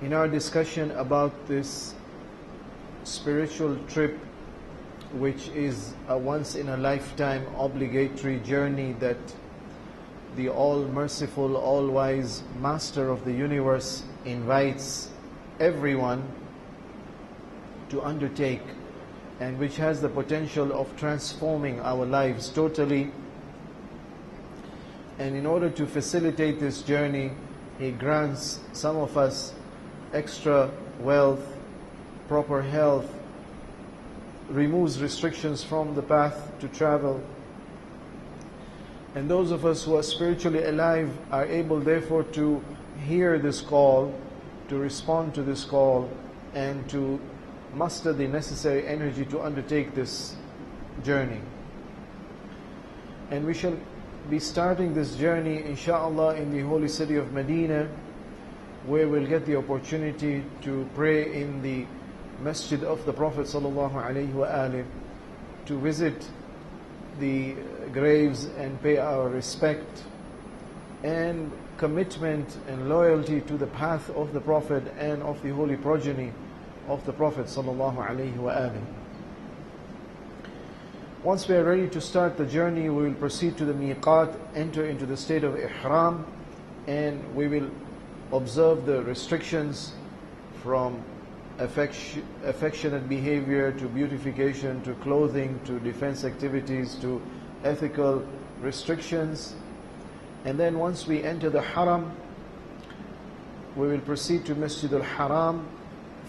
In our discussion about this spiritual trip, which is a once-in-a-lifetime obligatory journey that the all-merciful, all-wise Master of the universe invites everyone to undertake, and which has the potential of transforming our lives totally. And in order to facilitate this journey, He grants some of us extra wealth, proper health, removes restrictions from the path to travel. And those of us who are spiritually alive are able therefore to hear this call, to respond to this call, and to muster the necessary energy to undertake this journey. And we shall be starting this journey, inshaAllah, in the holy city of Medina, where we'll get the opportunity to pray in the Masjid of the Prophet ﷺ, to visit the graves and pay our respect and commitment and loyalty to the path of the Prophet and of the holy progeny of the Prophet ﷺ. Once we are ready to start the journey, we will proceed to the miqat, enter into the state of ihram, and we will observe the restrictions from affectionate behavior to beautification to clothing to defense activities to ethical restrictions. And then once we enter the haram, we will proceed to Masjid al-Haram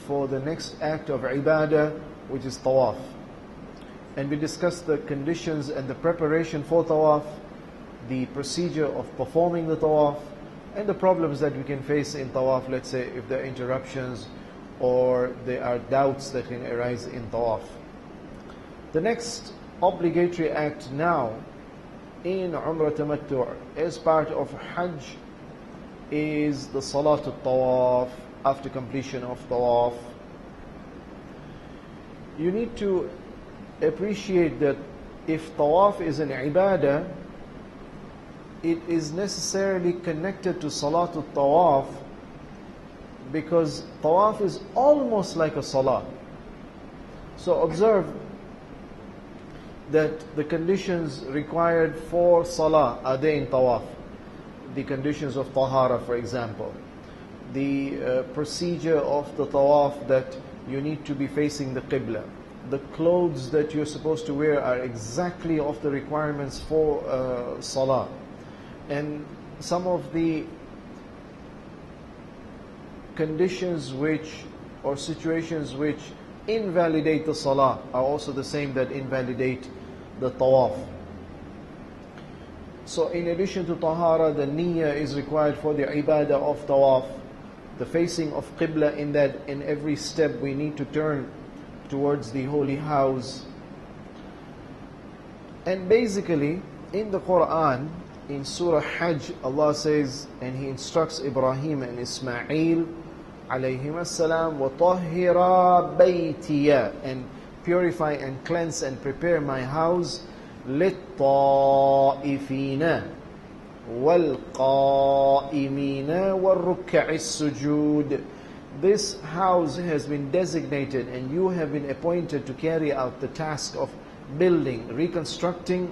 for the next act of ibadah, which is tawaf. And we discuss the conditions and the preparation for tawaf, the procedure of performing the tawaf, and the problems that we can face in tawaf, let's say if there are interruptions or there are doubts that can arise in tawaf. The next obligatory act now in Umrah Tamattu' as part of Hajj is the Salat al-Tawaf. After completion of tawaf, you need to appreciate that if tawaf is an ibadah, it is necessarily connected to Salat al-Tawaf, because tawaf is almost like a salah. So observe that the conditions required for salah are there in tawaf. The conditions of tahara, for example. The procedure of the tawaf, that you need to be facing the qibla. The clothes that you're supposed to wear are exactly of the requirements for salah. And some of the conditions or situations which invalidate the salah are also the same that invalidate the tawaf. So in addition to tahara, the niyyah is required for the ibadah of tawaf. The facing of qibla, in that in every step we need to turn towards the holy house. And basically in the Quran, in Surah Hajj, Allah says, and He instructs Ibrahim and Ismail alayhim as-salam, وَطَهِّرَا بَيْتِيَا, and purify and cleanse and prepare my house, لِلطَّائِفِينَ وَالْقَائِمِينَ وَالرُّكَّعِ السُّجُودِ. This house has been designated and you have been appointed to carry out the task of building, reconstructing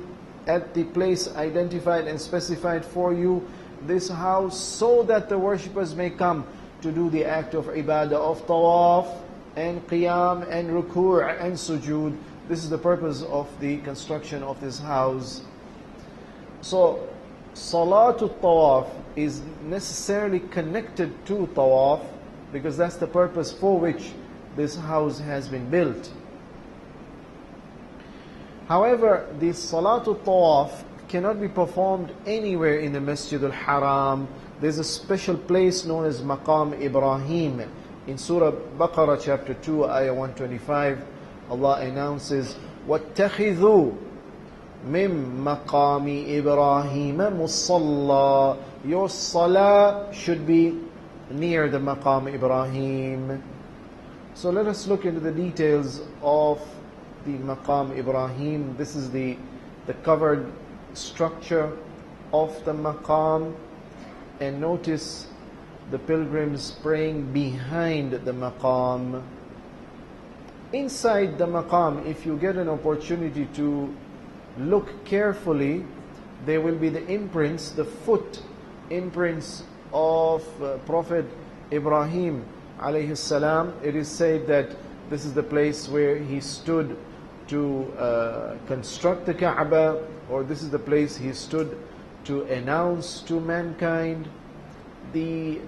at the place identified and specified for you this house, so that the worshippers may come to do the act of ibadah of tawaf and qiyam and ruku' and sujood. This is the purpose of the construction of this house. So Salatul Tawaf is necessarily connected to tawaf, because that's the purpose for which this house has been built. However, the Salatul Tawaf cannot be performed anywhere in the Masjid al-Haram. There's a special place known as Maqam Ibrahim. In Surah Baqarah chapter 2, ayah 125, Allah announces, وَاتَّخِذُوا مِن مَقَامِ إِبْرَاهِيمَ مُصَلَّى. Your salah should be near the Maqam Ibrahim. So let us look into the details of the Maqam Ibrahim. This is the covered structure of the Maqam, and notice the pilgrims praying behind the maqam. Inside the maqam, if you get an opportunity to look carefully, there will be the imprints, the foot imprints of Prophet Ibrahim alayhi salam. It is said that this is the place where he stood to construct the Kaaba, or this is the place he stood to announce to mankind the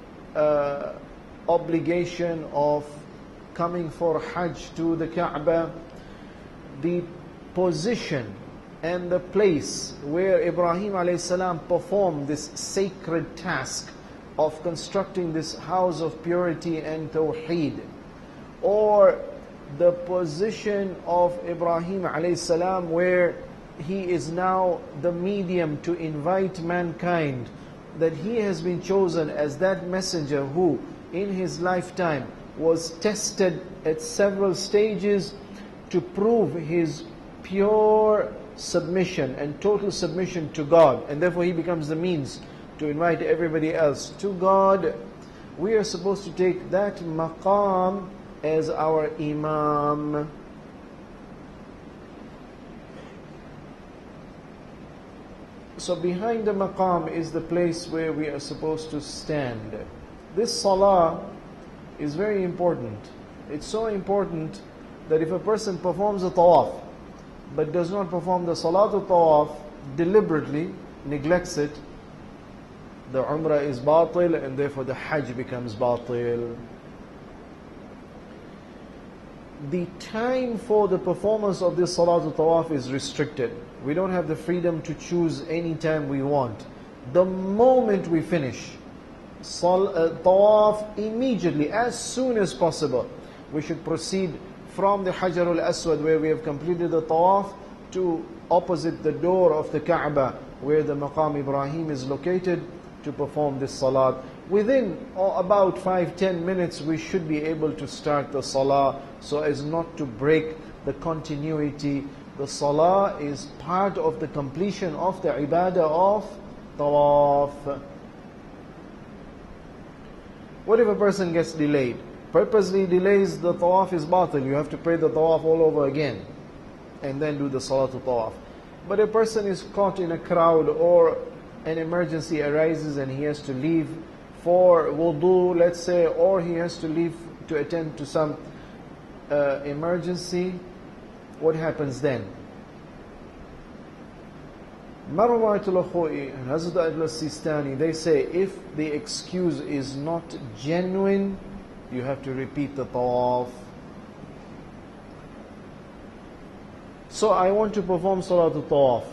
obligation of coming for Hajj to the Kaaba. The position and the place where Ibrahim alayhi salam performed this sacred task of constructing this house of purity and tawheed, or the position of Ibrahim alayhi salam where he is now the medium to invite mankind, that he has been chosen as that messenger who in his lifetime was tested at several stages to prove his pure submission and total submission to God, and therefore he becomes the means to invite everybody else to God. We are supposed to take that maqam as our imam. So behind the maqam is the place where we are supposed to stand. This salah is very important. It's so important that if a person performs a tawaf but does not perform the salatul tawaf, deliberately neglects it, the umrah is batil, and therefore the hajj becomes batil. The time for the performance of this salatul tawaf is restricted. We don't have the freedom to choose any time we want. The moment we finish tawaf, immediately, as soon as possible, we should proceed from the Hajar al-Aswad, where we have completed the tawaf, to opposite the door of the Kaaba, where the Maqam Ibrahim is located, to perform this salat. Within about 5-10 minutes, we should be able to start the salah, so as not to break the continuity. The salah is part of the completion of the ibadah of tawaf. What if a person gets delayed? Purposely delays the tawaf is batil. You have to pray the tawaf all over again and then do the salatul tawaf. But a person is caught in a crowd, or an emergency arises and he has to leave for wudu, let's say, or he has to leave to attend to some emergency. What happens then? Marwatul Khoi and Hazrat al-Sistani, they say if the excuse is not genuine, you have to repeat the tawaf. So I want to perform Salatul Tawaf.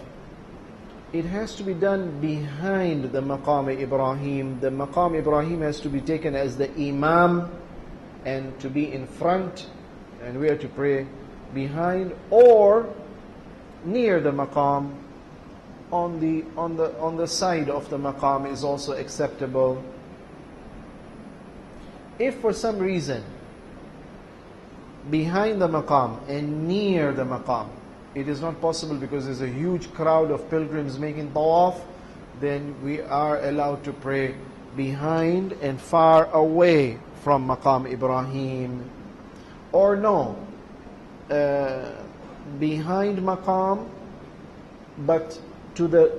It has to be done behind the Maqam Ibrahim. The Maqam Ibrahim has to be taken as the Imam and to be in front, and we are to pray behind or near the Maqam. On the side of the Maqam is also acceptable. If for some reason behind the Maqam and near the Maqam it is not possible because there's a huge crowd of pilgrims making tawaf, then we are allowed to pray behind and far away from Maqam Ibrahim. Or no, behind Maqam but to the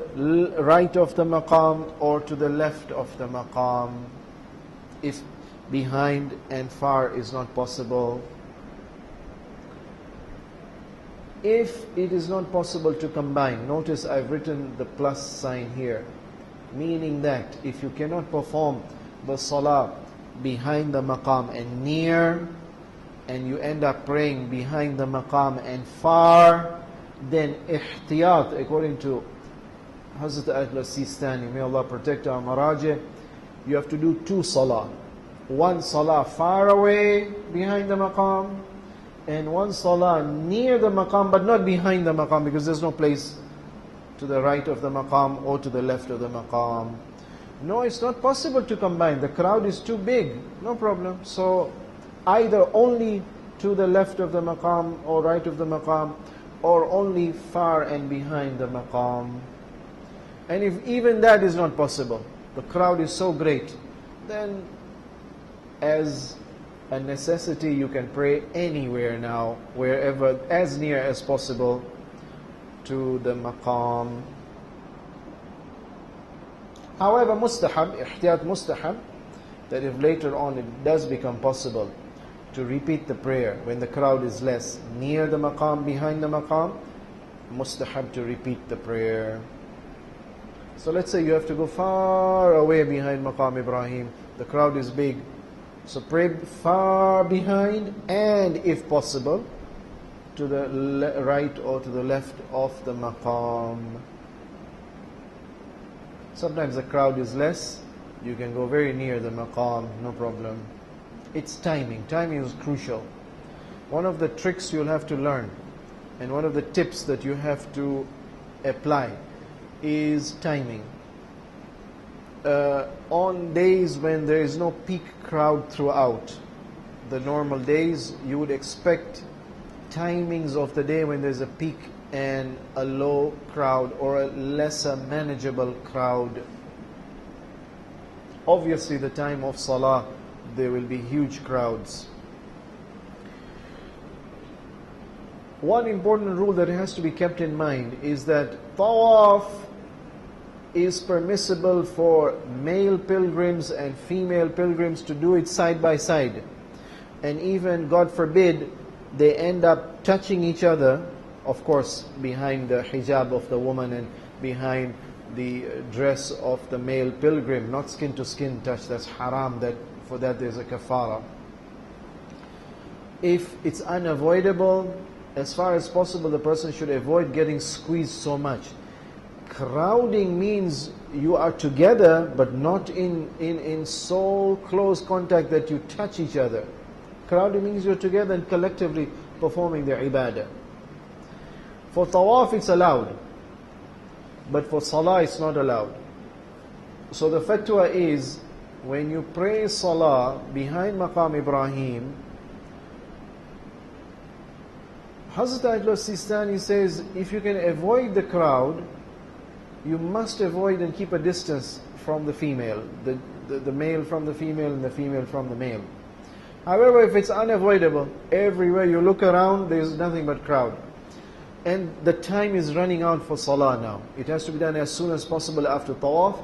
right of the Maqam or to the left of the Maqam, if behind and far is not possible. If it is not possible to combine, notice I've written the plus sign here, meaning that if you cannot perform the salah behind the maqam and near, and you end up praying behind the maqam and far, then ihtiyat, according to Hazrat al-Sistani, may Allah protect our maraji, you have to do two salah. One salah far away behind the maqam, and one salah near the maqam but not behind the maqam, because there's no place to the right of the maqam or to the left of the maqam. No, it's not possible to combine. The crowd is too big. No problem. So either only to the left of the maqam or right of the maqam, or only far and behind the maqam. And if even that is not possible, the crowd is so great then as a necessity you can pray anywhere now, wherever, as near as possible to the maqam. However, mustahab, ihtiyat mustahab, that if later on it does become possible to repeat the prayer when the crowd is less, near the maqam, behind the maqam, mustahab to repeat the prayer. So let's say you have to go far away behind maqam Ibrahim, the crowd is big, so pray far behind, and if possible to the right or to the left of the maqam. Sometimes the crowd is less, you can go very near the maqam, no problem. It's timing. Timing is crucial. One of the tricks you'll have to learn, and one of the tips that you have to apply, is timing. On days when there is no peak crowd throughout, the normal days, you would expect timings of the day when there's a peak and a low crowd, or a lesser manageable crowd. Obviously the time of salah, there will be huge crowds. One important rule that has to be kept in mind is that tawaf is permissible for male pilgrims and female pilgrims to do it side by side. And even, God forbid, they end up touching each other, of course behind the hijab of the woman and behind the dress of the male pilgrim, not skin to skin touch, that's haram, that for that there's a kafara. If it's unavoidable, as far as possible the person should avoid getting squeezed so much. Crowding means you are together but not in so close contact that you touch each other. Crowding means you're together and collectively performing the ibadah. For tawaf it's allowed, but for salah it's not allowed. So the fatwa is, when you pray salah behind maqam Ibrahim, Hazrat Ayatollah Sistani says, if you can avoid the crowd, you must avoid and keep a distance from the female, the male from the female and the female from the male. However, if it's unavoidable, everywhere you look around, there's nothing but crowd. And the time is running out for salah now. It has to be done as soon as possible after tawaf.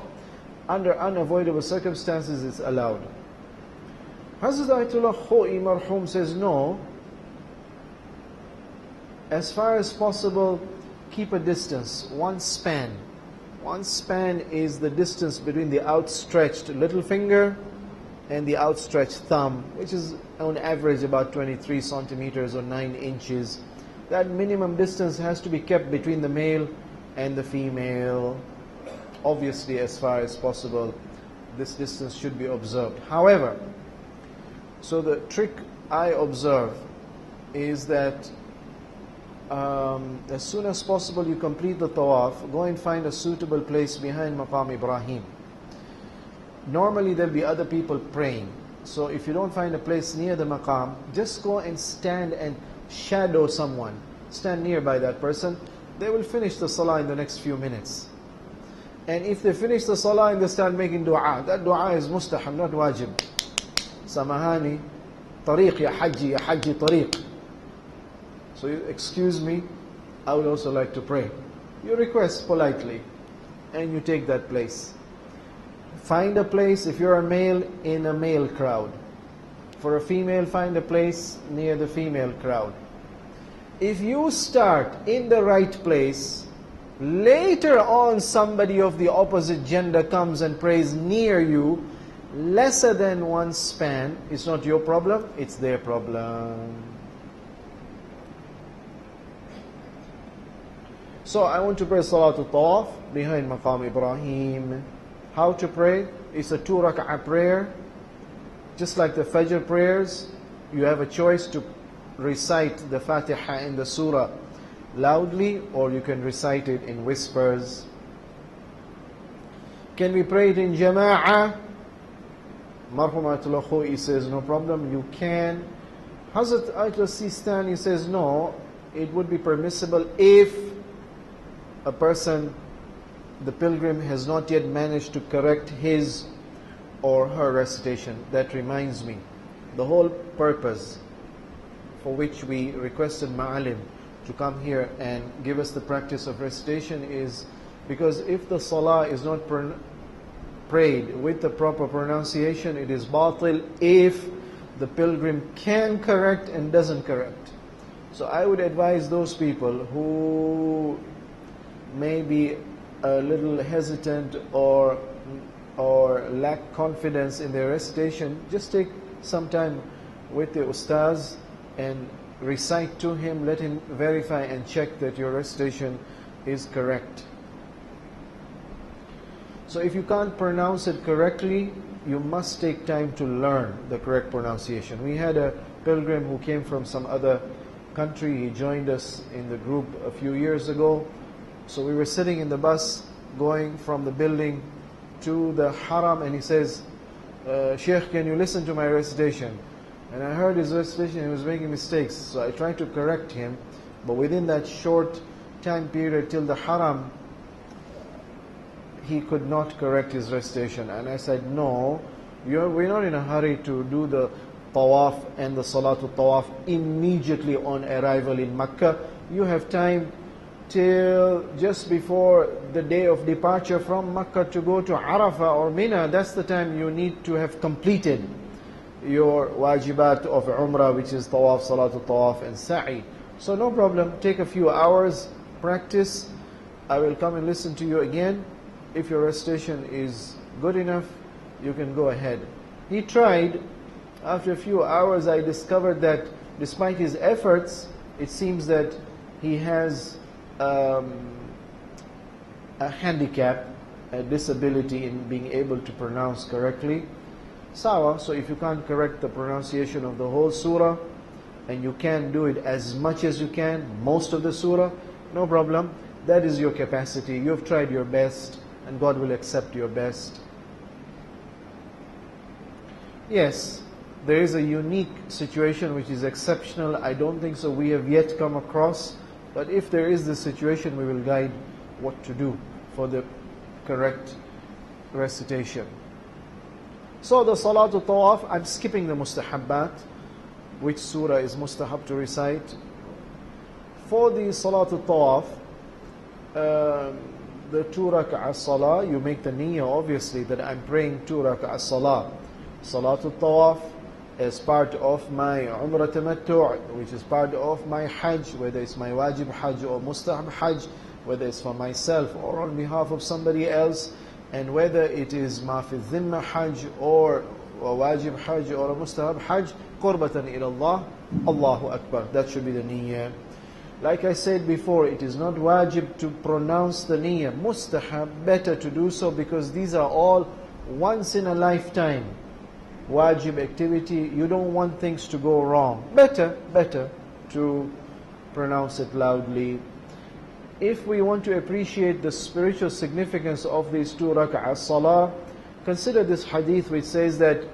Under unavoidable circumstances, it's allowed. Hazrat Ayatollah Khoi Marhum says, no, as far as possible, keep a distance, one span. One span is the distance between the outstretched little finger and the outstretched thumb, which is on average about 23 centimeters or 9 inches. That minimum distance has to be kept between the male and the female. Obviously, as far as possible, this distance should be observed. However, so the trick I observe is that as soon as possible you complete the tawaf, go and find a suitable place behind maqam Ibrahim. Normally there'll be other people praying, so if you don't find a place near the maqam, just go and stand and shadow someone. Stand nearby that person. They will finish the salah in the next few minutes. And if they finish the salah and they start making dua, that dua is mustahab, not wajib. Samahani, tariq ya hajji tariq. So you excuse me, I would also like to pray. You request politely and you take that place. Find a place, if you're a male, in a male crowd. For a female, find a place near the female crowd. If you start in the right place, later on somebody of the opposite gender comes and prays near you, lesser than one span, it's not your problem, it's their problem. So I want to pray Salatul Tawaf behind Maqam Ibrahim. How to pray? It's a 2 rak'ah prayer. Just like the Fajr prayers, you have a choice to recite the Fatiha in the surah loudly, or you can recite it in whispers. Can we pray it in Jama'ah? Marhum Ayatollah Khoi says, no problem, you can. Hazrat Ayatollah Sistani says, no, it would be permissible if a person, the pilgrim, has not yet managed to correct his or her recitation. That reminds me, the whole purpose for which we requested Ma'alim to come here and give us the practice of recitation is because if the salah is not prayed with the proper pronunciation, it is batil if the pilgrim can correct and doesn't correct. So I would advise those people who may be a little hesitant or lack confidence in their recitation, just take some time with the ustaz and recite to him, let him verify and check that your recitation is correct. So if you can't pronounce it correctly, you must take time to learn the correct pronunciation. We had a pilgrim who came from some other country. He joined us in the group a few years ago. So we were sitting in the bus going from the building to the haram, and he says, Sheikh, can you listen to my recitation? And I heard his recitation, he was making mistakes. So I tried to correct him, but within that short time period till the haram, he could not correct his recitation. And I said, no, we're not in a hurry to do the tawaf and the salatul tawaf immediately on arrival in Makkah. You have time till just before the day of departure from Makkah to go to Arafah or Mina. That's the time you need to have completed your wajibat of Umrah, which is tawaf, salatul tawaf and sa'i. So no problem, take a few hours, practice. I will come and listen to you again. If your recitation is good enough, you can go ahead. He tried. After a few hours, I discovered that despite his efforts, it seems that he has a handicap, a disability in being able to pronounce correctly. Sawa, so if you can't correct the pronunciation of the whole surah, and you can do it as much as you can, most of the surah, no problem. That is your capacity. You have tried your best, and God will accept your best. Yes, there is a unique situation which is exceptional. I don't think so we have yet come across, but if there is this situation, we will guide what to do for the correct recitation. So the salatul tawaf, I'm skipping the mustahabbat, which surah is mustahab to recite. For the salatul tawaf, the 2 rak'ah salah, you make the niyyah obviously that I'm praying 2 rak'ah salah. Salatul tawaf is part of my Umrah tamattu', which is part of my Hajj, whether it's my wajib Hajj or mustahab Hajj, whether it's for myself or on behalf of somebody else, and whether it is ma fi dhimma Hajj or a wajib Hajj or a mustahab Hajj, qurbatan ila Allah, Allahu Akbar. That should be the niyyah. Like I said before, it is not wajib to pronounce the niyyah. Mustahab, better to do so, because these are all once in a lifetime wajib activity. You don't want things to go wrong. Better to pronounce it loudly. If we want to appreciate the spiritual significance of these 2 rak'ah salah, consider this hadith which says that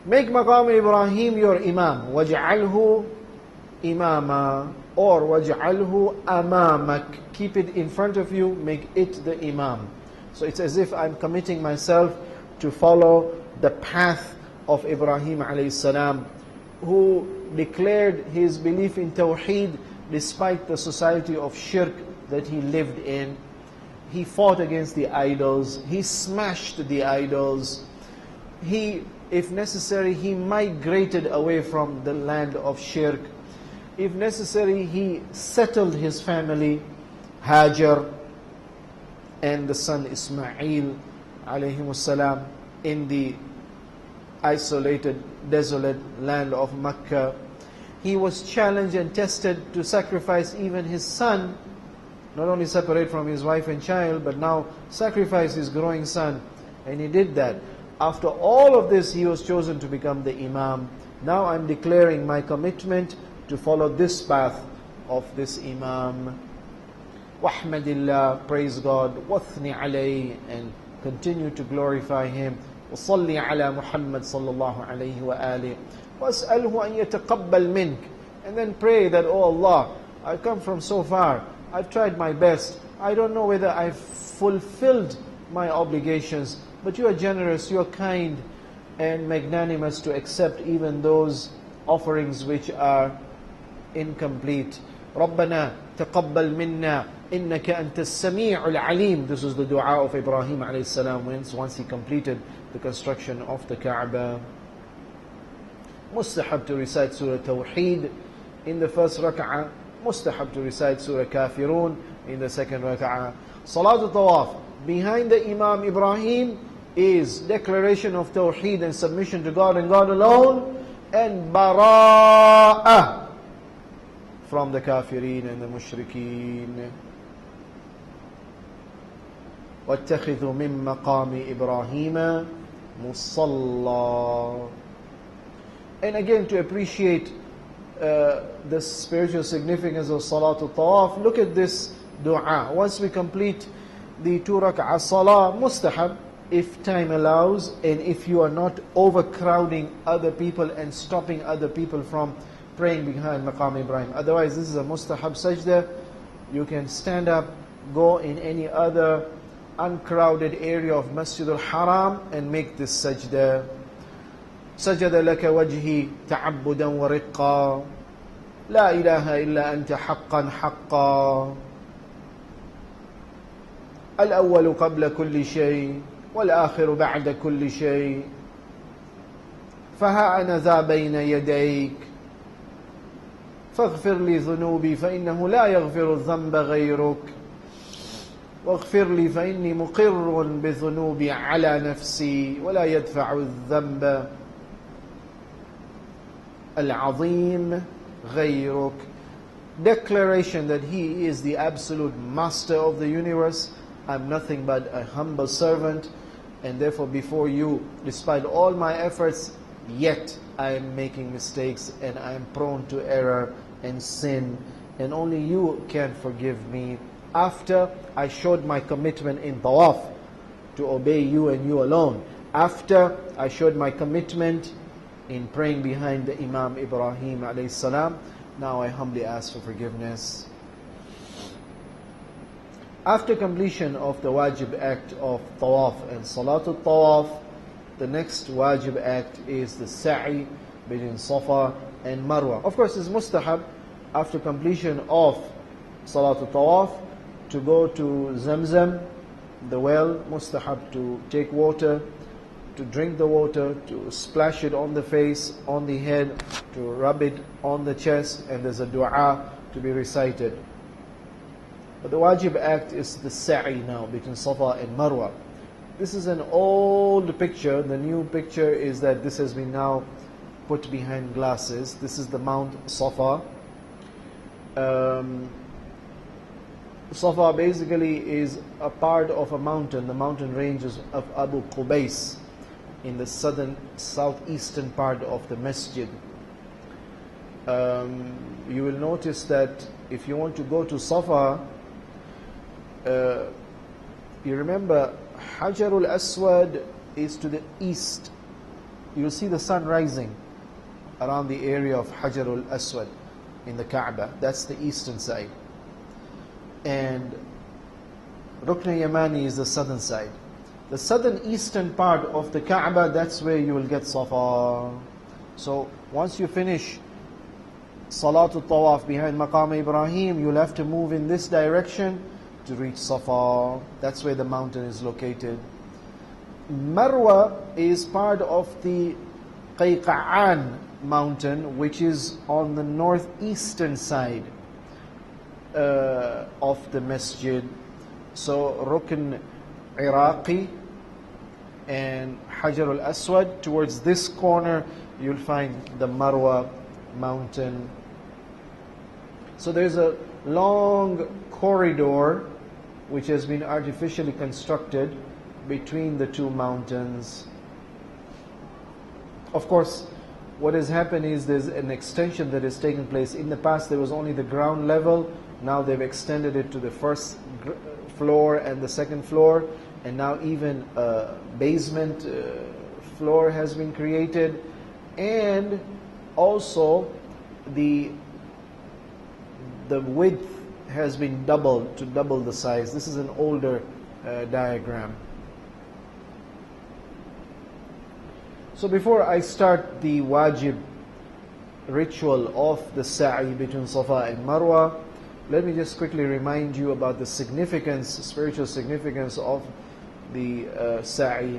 make maqam Ibrahim your imam, waj'alhu imama, or waj'alhu amamak, keep it in front of you, make it the imam. So it's as if I'm committing myself to follow the path of Ibrahim alayhi salam, who declared his belief in Tawheed despite the society of shirk that he lived in. He fought against the idols, he smashed the idols, he, if necessary, he migrated away from the land of shirk. If necessary, he settled his family, Hajar and the son Ismail alayhimus salam, in the isolated, desolate land of Makkah. He was challenged and tested to sacrifice even his son, not only separate from his wife and child, but now sacrifice his growing son. And he did that. After all of this, he was chosen to become the imam. Now I'm declaring my commitment to follow this path of this imam. Wahmadillah, praise God, wathni alayhi, and continue to glorify him. وصلي على محمد صلى الله عليه وآله واسأله أن يتقبل منك, and then pray that, oh Allah, I've come from so far, I've tried my best, I don't know whether I've fulfilled my obligations, but you are generous, you are kind and magnanimous to accept even those offerings which are incomplete. رَبَّنَا تَقَبَّلْ مِنَّا إِنَّكَ أَنْتَ السَّمِيعُ الْعَلِيمُ. This was the dua of Ibrahim alayhi salam once he completed the construction of the Kaaba. Mustahab to recite Surah Tawheed in the first rak'ah. Mustahab to recite Surah Kafirun in the second rak'ah. Salatul Tawaf behind the Imam Ibrahim is declaration of Tawheed and submission to God and God alone, and bara'ah from the Kafirin and the Mushrikeen. وَاتَّخِذُوا مِن مَقَامِ إِبْرَاهِيمَ مُصَلَّى. And again, to appreciate the spiritual significance of Salatul Tawaf, look at this dua. Once we complete the 2 rak'ah salah, mustahab, if time allows, and if you are not overcrowding other people and stopping other people from praying behind Maqam Ibrahim. Otherwise, this is a mustahab sajda. You can stand up, go in any other uncrowded area of Masjid al-Haram and make this sajda. سجد لك وجهي تعبدا ورقا لا إله إلا أنت حقا حقا الأول قبل كل شيء والآخر بعد كل شيء فها أنا ذا بين يديك فاغفر لي ذنوبي فإنه لا يغفر الذنب غيرك واغفر لي فإني مقر بذنوبي على نفسي ولا يدفع الذنب العظيم غيرك. Declaration that He is the absolute master of the universe. I'm nothing but a humble servant, and therefore before you, despite all my efforts, yet I am making mistakes and I am prone to error and sin, and only you can forgive me. After I showed my commitment in tawaf to obey you and you alone, after I showed my commitment in praying behind the Imam Ibrahim alayhi salam, now I humbly ask for forgiveness. After completion of the wajib act of tawaf and salatul tawaf, the next wajib act is the sa'i between Safa and Marwa. Of course, it's mustahab after completion of salatul tawaf to go to Zamzam, the well, mustahab to take water, to drink the water, to splash it on the face, on the head, to rub it on the chest, and there's a dua to be recited. But the wajib act is the sa'i now between Safa and Marwa. This is an old picture. The new picture is that this has been now put behind glasses. This is the Mount Safa. Safa basically is a part of a mountain, the mountain ranges of Abu Qubais, in the southeastern part of the masjid. You will notice that if you want to go to Safa, you remember Hajarul Aswad is to the east. You'll see the sun rising around the area of Hajarul Aswad in the Kaaba. That's the eastern side. And Rukn Yamani is the southern side. The southern eastern part of the Kaaba, that's where you will get Safa. So once you finish Salatul Tawaf behind Maqam Ibrahim, you'll have to move in this direction to reach Safa. That's where the mountain is located. Marwa is part of the Qayqa'an mountain, which is on the northeastern side of the masjid. So Rukn Iraqi and Hajar al-Aswad, towards this corner you'll find the Marwa mountain. So there's a long corridor which has been artificially constructed between the two mountains. Of course, what has happened is there's an extension that has taken place. In the past there was only the ground level. Now they've extended it to the first floor and the second floor, and now even a basement floor has been created, and also the width has been doubled to double the size. This is an older diagram. So before I start the wajib ritual of the sa'i between Safa and Marwa, let me just quickly remind you about the significance, spiritual significance of the sa'i.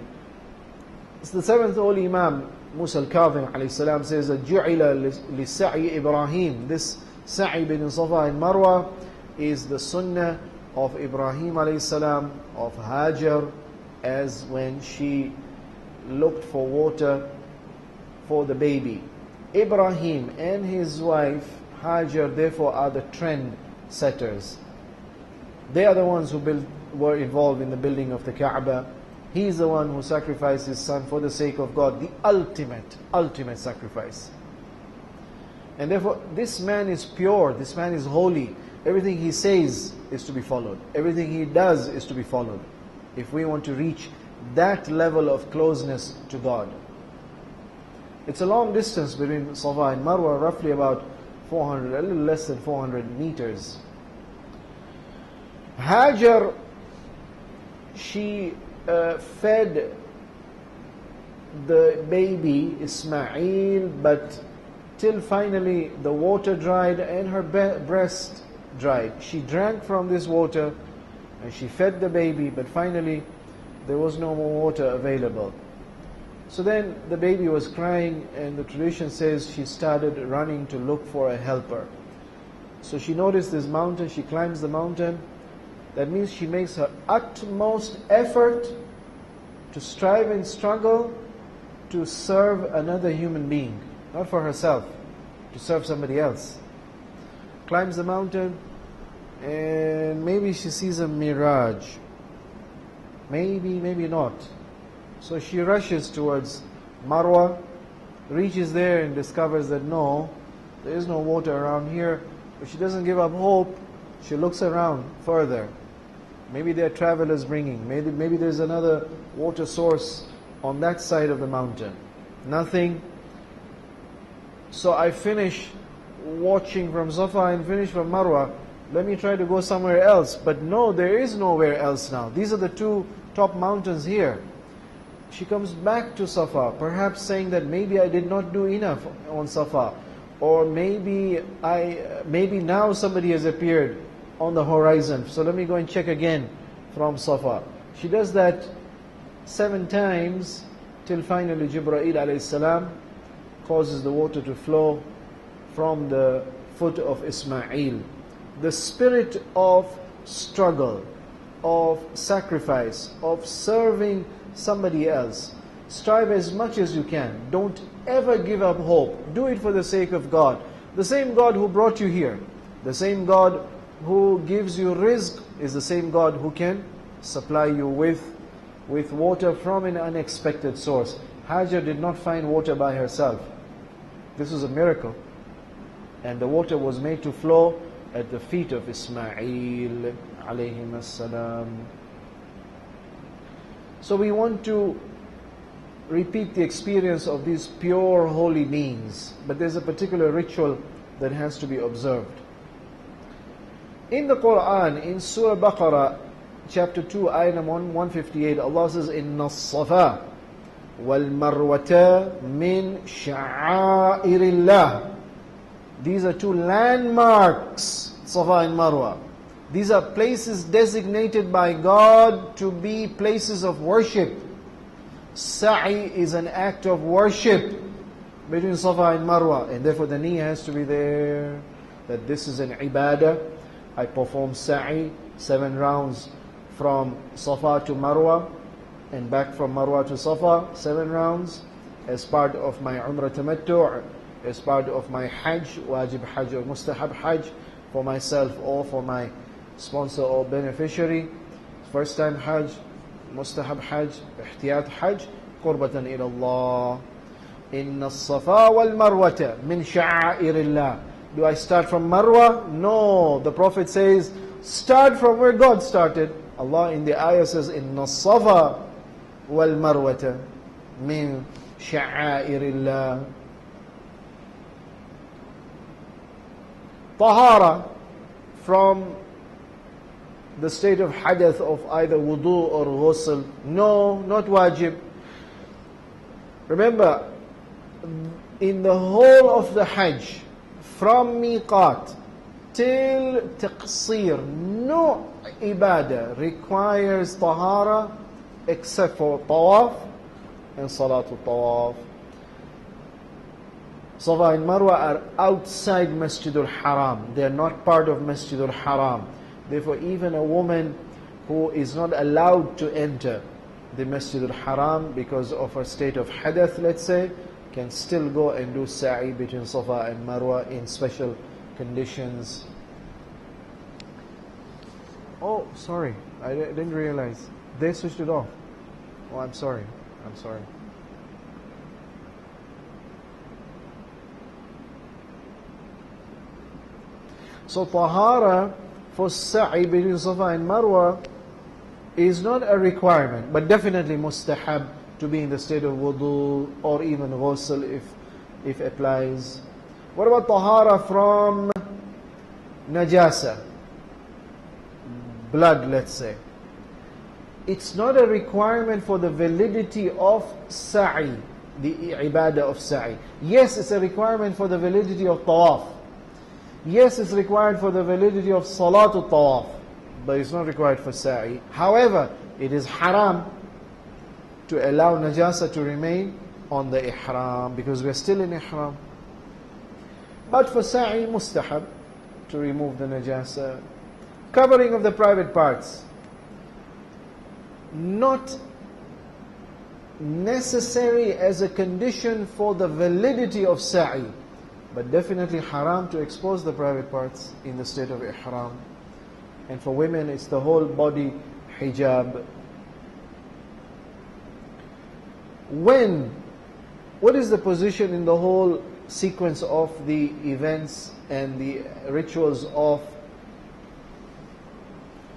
It's the seventh holy Imam, Musa al-Kadhim alayhi salam, says that جُعِلَ لِسَعِي Ibrahim. This sa'i between Safa and Marwa is the sunnah of Ibrahim alayhi salam, of Hajar, as when she looked for water for the baby. Ibrahim and his wife Hajar therefore are the trend setters. They are the ones who were involved in the building of the Kaaba. He is the one who sacrificed his son for the sake of God, the ultimate sacrifice. And therefore this man is pure, this man is holy. Everything he says is to be followed. Everything he does is to be followed, if we want to reach that level of closeness to God. It's a long distance between Safa and Marwa, roughly about 400, a little less than 400 meters. Hajar, she fed the baby Ismail, but till finally the water dried and her breast dried. She drank from this water and she fed the baby, but finally there was no more water available. So then the baby was crying, and the tradition says she started running to look for a helper. So she noticed this mountain, she climbs the mountain. That means she makes her utmost effort to strive and struggle to serve another human being, not for herself, to serve somebody else. Climbs the mountain, and maybe she sees a mirage. Maybe not. So she rushes towards Marwa, reaches there and discovers that no, there is no water around here. But she doesn't give up hope. She looks around further. Maybe there are travelers bringing. Maybe there's another water source on that side of the mountain. Nothing. So I finish watching from Safa and finish from Marwa. Let me try to go somewhere else. But no, there is nowhere else now. These are the two top mountains here. She comes back to Safa, perhaps saying that maybe I did not do enough on Safa, or maybe now somebody has appeared on the horizon, so let me go and check again from Safa. She does that 7 times till finally Jibreel alayhi salam causes the water to flow from the foot of Ismail. The spirit of struggle, of sacrifice, of serving somebody else. Strive as much as you can. Don't ever give up hope. Do it for the sake of God. The same God who brought you here, the same God who gives you rizq, is the same God who can supply you with water from an unexpected source. Hajar did not find water by herself. This was a miracle. And the water was made to flow at the feet of Ismail alayhi as-salam. So we want to repeat the experience of these pure holy beings, but there's a particular ritual that has to be observed. In the Quran, in Surah Baqarah, chapter 2, ayah number 158, Allah says, Inna as-safa wal-marwata min sha'airillah. These are two landmarks, Safa and Marwa. These are places designated by God to be places of worship. Sa'i is an act of worship between Safa and Marwa, and therefore the niyyah has to be there, that this is an ibadah. I perform sa'i, 7 rounds from Safa to Marwa, and back from Marwa to Safa, 7 rounds, as part of my Umrah Tamattu', as part of my Hajj, Wajib Hajj or Mustahab Hajj, for myself or for my sponsor or beneficiary. First time Hajj, Mustahab Hajj, Ihtiyat Hajj, Qurbatan ila Allah. Inna as-safa wal marwata min sha'airillah. Do I start from Marwa? No. The Prophet says, start from where God started. Allah in the ayah says, Inna as-safa wal marwata min sha'airillah. Tahara, from the state of hadath, of either wudu or ghusl. No, not wajib. Remember, in the whole of the Hajj, from miqat till taqsir, no ibadah requires tahara except for tawaf and salatul tawaf. Safa and Marwa are outside Masjidul Haram. They are not part of Masjidul Haram. Therefore, even a woman who is not allowed to enter the Masjidul Haram because of her state of hadath, let's say, can still go and do sa'i between Safa and Marwa in special conditions. Oh, sorry, I didn't realize. They switched it off. Oh, I'm sorry. So tahara for sa'i between Safa and Marwa is not a requirement, but definitely mustahab to be in the state of wudu or even ghusl if applies. What about tahara from najasa? Blood, let's say. It's not a requirement for the validity of sa'i, the ibadah of sa'i. Yes, it's a requirement for the validity of tawaf. Yes, it's required for the validity of salatul tawaf, but it's not required for sa'i. However, it is haram to allow najasa to remain on the ihram because we're still in ihram. But for sa'i, mustahab to remove the najasa. Covering of the private parts, not necessary as a condition for the validity of sa'i, but definitely haram to expose the private parts in the state of ihram. And for women, it's the whole body hijab. What is the position in the whole sequence of the events and the rituals of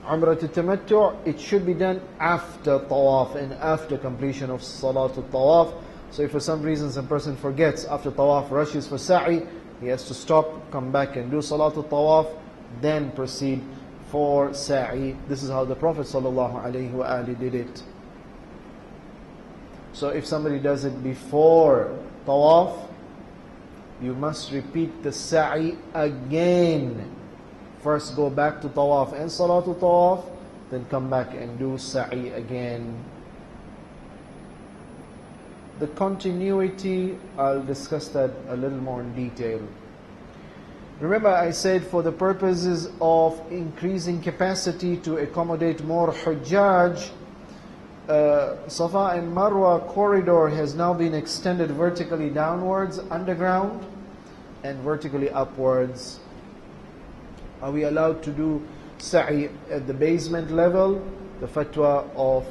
Umrah al-Tamattu'? It should be done after tawaf and after completion of salatul tawaf. So if for some reason some person forgets after tawaf, rushes for sa'i, he has to stop, come back and do salatul tawaf, then proceed for sa'i. This is how the Prophet ﷺ did it. So if somebody does it before tawaf, you must repeat the sa'i again. First go back to tawaf and salatul tawaf, then come back and do sa'i again. The continuity, I'll discuss that a little more in detail. Remember, I said for the purposes of increasing capacity to accommodate more Hujjaj, Safa and Marwa corridor has now been extended vertically downwards, underground, and vertically upwards. Are we allowed to do sa'i at the basement level? The fatwa of...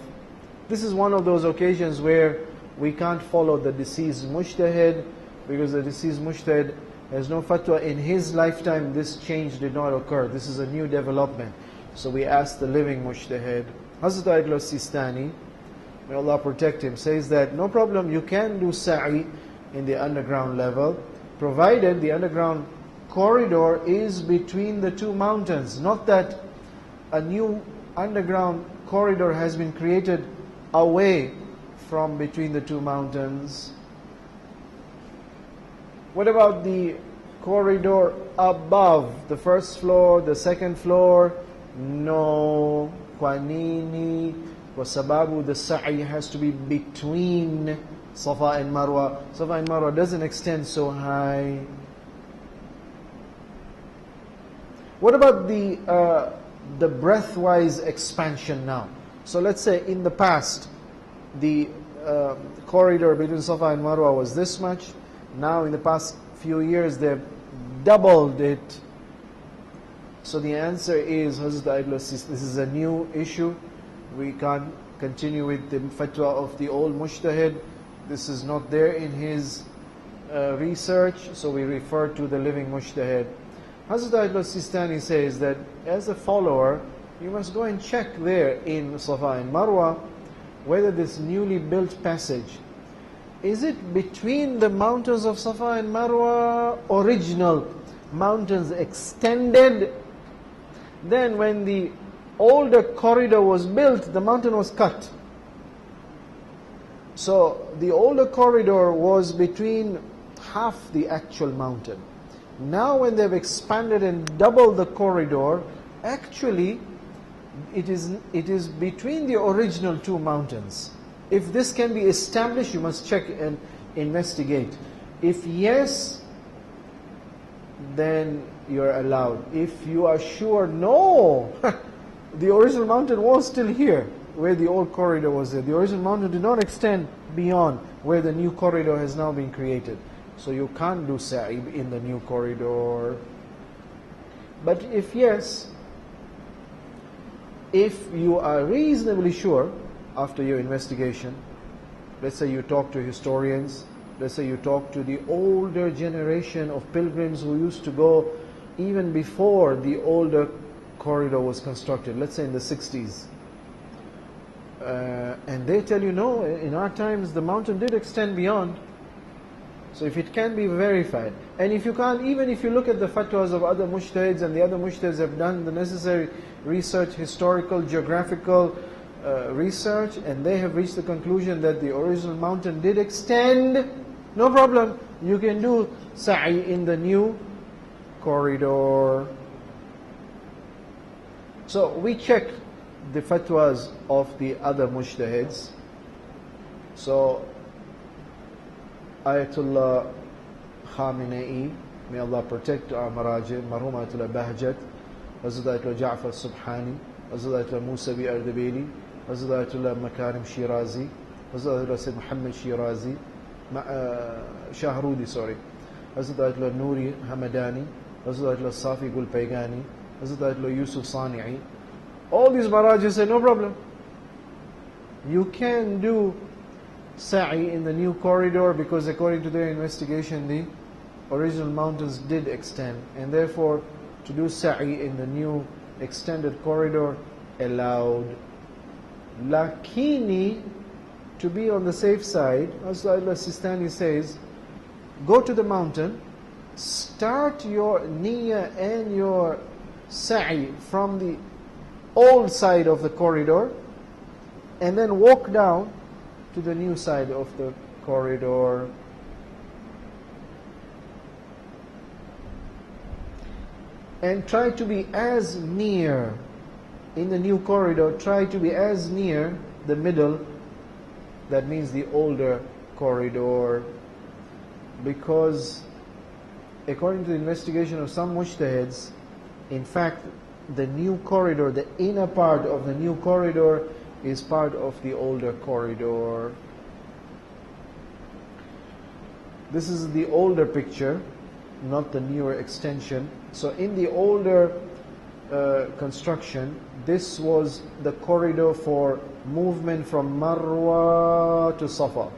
This is one of those occasions where we can't follow the deceased mujtahid, because the deceased mujtahid has no fatwa. In his lifetime, this change did not occur. This is a new development. So we ask the living mujtahid. Hazrat Ayatollah Sistani, may Allah protect him, says that no problem, you can do sa'i in the underground level, provided the underground corridor is between the two mountains. Not that a new underground corridor has been created away from between the two mountains. What about the corridor above the first floor, the second floor? No. Kwa nini? Kwa sababu the sa'i has to be between Safa and Marwa. Safa and Marwa doesn't extend so high. What about the breathwise expansion now? So let's say in the past, the corridor between Safa and Marwa was this much. Now in the past few years, they've doubled it. So the answer is, Hazrat Ayatollah, this is a new issue. We can't continue with the fatwa of the old mujtahid. This is not there in his research, so we refer to the living mujtahid. Hazrat Ayatollah Sistani says that as a follower, you must go and check there in Safa and Marwa whether this newly built passage, is it between the mountains of Safa and Marwa, original mountains extended? Then when the older corridor was built, the mountain was cut. So the older corridor was between half the actual mountain. Now when they've expanded and doubled the corridor, actually it is between the original two mountains. If this can be established, you must check and investigate. If yes, then you're allowed. If you are sure, no, the original mountain was still here, where the old corridor was there. The original mountain did not extend beyond where the new corridor has now been created. So you can't do sa'i in the new corridor. But if yes, if you are reasonably sure after your investigation, let's say you talk to historians, let's say you talk to the older generation of pilgrims who used to go even before the older corridor was constructed, let's say in the 60s. And they tell you, no, in our times the mountain did extend beyond. So if it can be verified, and if you can't, even if you look at the fatwas of other mujtahids, and the other mujtahids have done the necessary research, historical, geographical research, and they have reached the conclusion that the original mountain did extend, no problem, you can do sa'i in the new corridor. So we check the fatwas of the other mujtahids. So Ayatollah Khamenei, may Allah protect our Maraji, Marhum Ayatollah Bahjat, Hazrat Ayatollah Ja'far Subhani, Hazrat Ayatollah Musavi Ardebili, Hazrat Ayatollah Makarim Shirazi, Hazrat Ayatollah Sayyid Muhammad Shirazi, Shahrudi, Hazrat Ayatollah Nouri Hamadani, Hazrat Ayatollah Safi Gul Paygani, Hazrat Ayatollah Yusuf Sani'i. All these Marajis say, no problem. You can do sa'i in the new corridor because according to their investigation, the original mountains did extend. And therefore, to do sa'i in the new extended corridor, allowed. Lakini, to be on the safe side, as Allah Sistani says, go to the mountain, start your niyyah and your sa'i from the old side of the corridor, and then walk down to the new side of the corridor. And try to be as near, in the new corridor, try to be as near the middle, that means the older corridor, because according to the investigation of some mujtahids, in fact, the new corridor, the inner part of the new corridor is part of the older corridor. This is the older picture, not the newer extension. So in the older construction, this was the corridor for movement from Marwa to Safa.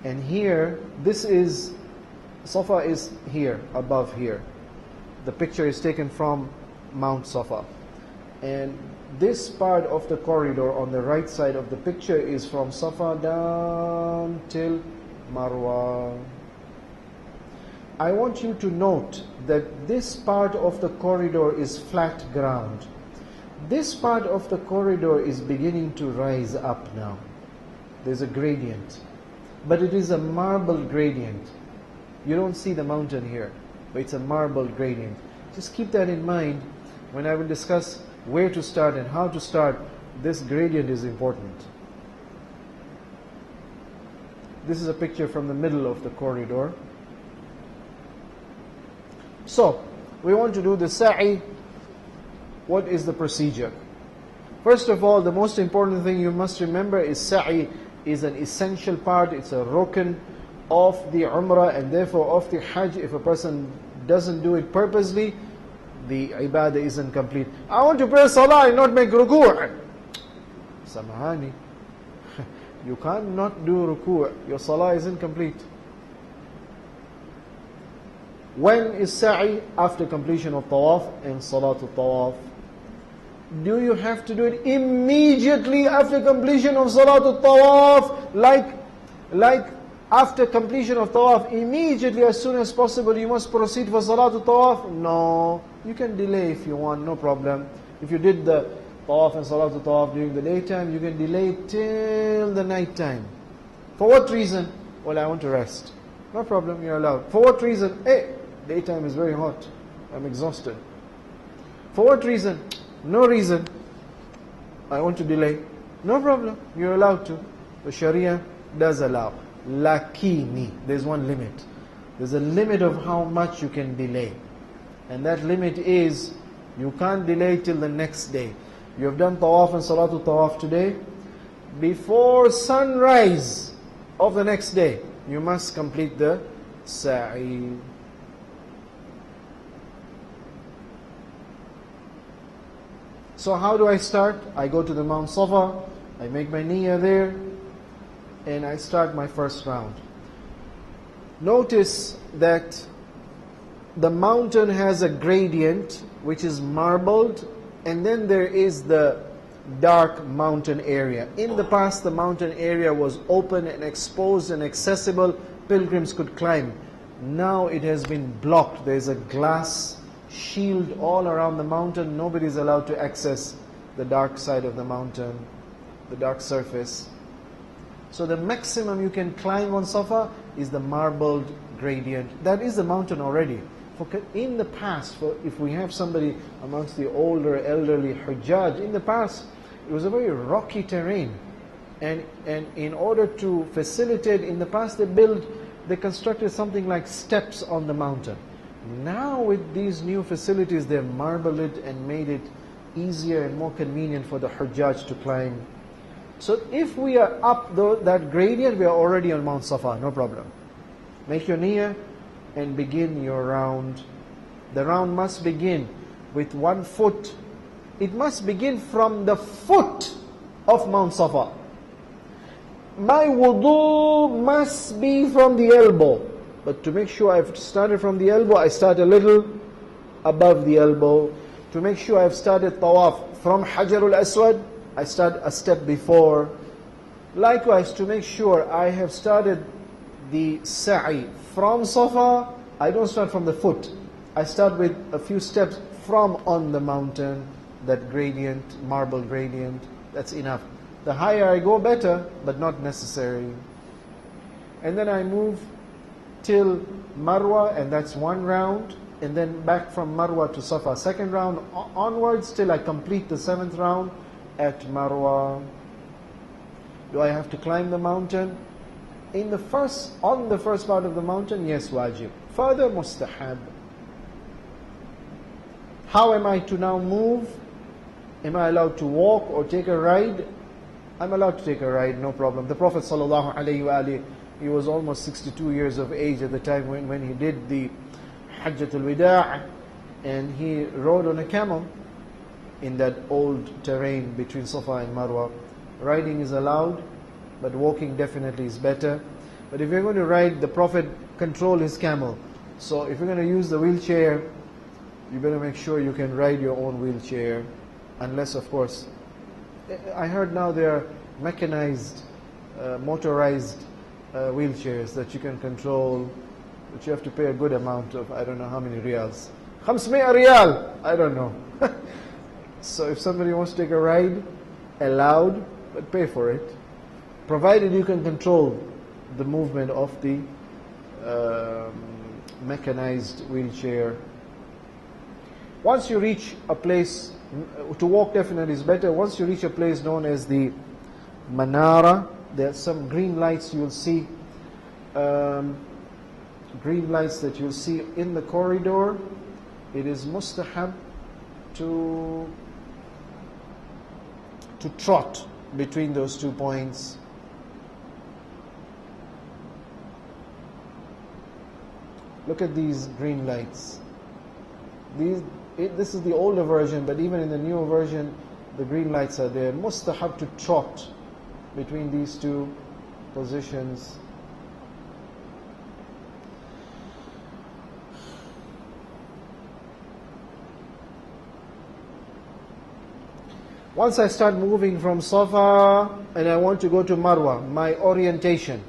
And here, this is, Safa is here, above here. The picture is taken from Mount Safa. And this part of the corridor on the right side of the picture is from Safa down till Marwa. I want you to note that this part of the corridor is flat ground. This part of the corridor is beginning to rise up now. There's a gradient, but it is a marble gradient. You don't see the mountain here, but it's a marble gradient. Just keep that in mind when I will discuss where to start and how to start. This gradient is important. This is a picture from the middle of the corridor. So, we want to do the sa'i. What is the procedure? First of all, the most important thing you must remember is sa'i is an essential part, it's a rukn of the umrah and therefore of the hajj. If a person doesn't do it purposely, the ibadah isn't complete. I want to pray salah and not make ruku'. Samahani. You can't not do ruku'. Your salah isn't complete. When is sa'i? After completion of tawaf and salatul tawaf. Do you have to do it immediately after completion of salatul tawaf? Like after completion of tawaf, immediately as soon as possible you must proceed for salatul tawaf? No. You can delay if you want, no problem. If you did the tawaf and salatul tawaf during the daytime, you can delay till the night time. For what reason? Well, I want to rest. No problem, you're allowed. For what reason? Hey, daytime is very hot. I'm exhausted. For what reason? No reason. I want to delay. No problem, you're allowed to. The Sharia does allow. Lakini, there's one limit. There's a limit of how much you can delay. And that limit is, you can't delay till the next day. You have done tawaf and salatul tawaf today. Before sunrise of the next day, you must complete the sa'i. So how do I start? I go to the Mount Safa, I make my niyyah there, and I start my first round. Notice that the mountain has a gradient which is marbled, and then there is the dark mountain area. In the past, the mountain area was open and exposed and accessible. Pilgrims could climb. Now it has been blocked. There's a glass shield all around the mountain. Nobody is allowed to access the dark side of the mountain, the dark surface. So the maximum you can climb on Safa is the marbled gradient. That is the mountain already. In the past, if we have somebody amongst the older, elderly Hujjaj, in the past, it was a very rocky terrain. And in order to facilitate, in the past they constructed something like steps on the mountain. Now with these new facilities, they've marbled it and made it easier and more convenient for the Hujjaj to climb. So if we are up that gradient, we are already on Mount Safa, no problem. Make your niyyah and begin your round. The round must begin with 1 foot. It must begin from the foot of Mount Safa. My wudu must be from the elbow. But to make sure I've started from the elbow, I start a little above the elbow. To make sure I've started tawaf from Hajarul Aswad, I start a step before. Likewise, to make sure I have started the sa'i from Safa, I don't start from the foot. I start with a few steps from on the mountain, that gradient, marble gradient, that's enough. The higher I go, better, but not necessary. And then I move till Marwa, and that's 1 round, and then back from Marwa to Safa, 2nd round, onwards till I complete the 7th round at Marwa. Do I have to climb the mountain? On the first part of the mountain, yes, wajib. Further, mustahab. How am I to now move? Am I allowed to walk or take a ride? I'm allowed to take a ride, no problem. The Prophet ﷺ, he was almost 62 years of age at the time when he did the Hajjatul Wida', and he rode on a camel in that old terrain between Safa and Marwa. Riding is allowed, but walking definitely is better. But if you're going to ride, the Prophet controlled his camel. So if you're going to use the wheelchair, you better make sure you can ride your own wheelchair. Unless, of course, I heard now there are mechanized, motorized wheelchairs that you can control, but you have to pay a good amount of, I don't know how many riyals. 500 riyal, I don't know. So if somebody wants to take a ride, allowed, but pay for it. Provided you can control the movement of the mechanized wheelchair. Once you reach a place, to walk definitely is better. Once you reach a place known as the Manara, there are some green lights you'll see. Green lights that you'll see in the corridor. It is mustahab to trot between those 2 points. Look at these green lights. This is the older version, but even in the newer version, the green lights are there. Mustahab to trot between these 2 positions. Once I start moving from Safa and I want to go to Marwa, my orientation.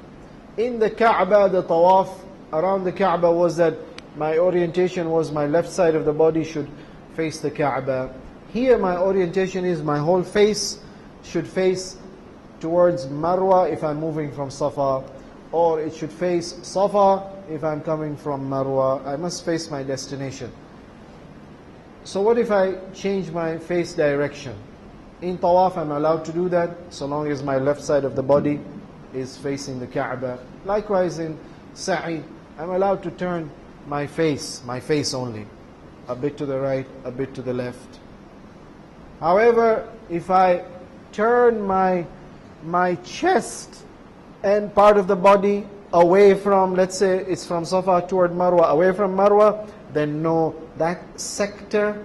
In the Kaaba, the tawaf around the Kaaba was that my orientation was my left side of the body should face the Kaaba. Here my orientation is my whole face should face towards Marwa if I'm moving from Safa, or it should face Safa if I'm coming from Marwa. I must face my destination. So what if I change my face direction? In Tawaf I'm allowed to do that so long as my left side of the body is facing the Kaaba. Likewise in Sa'i, I'm allowed to turn my face only, a bit to the right, a bit to the left. However, if I turn my chest and part of the body away from, let's say it's from Safa toward Marwa, away from Marwa, then no, that sector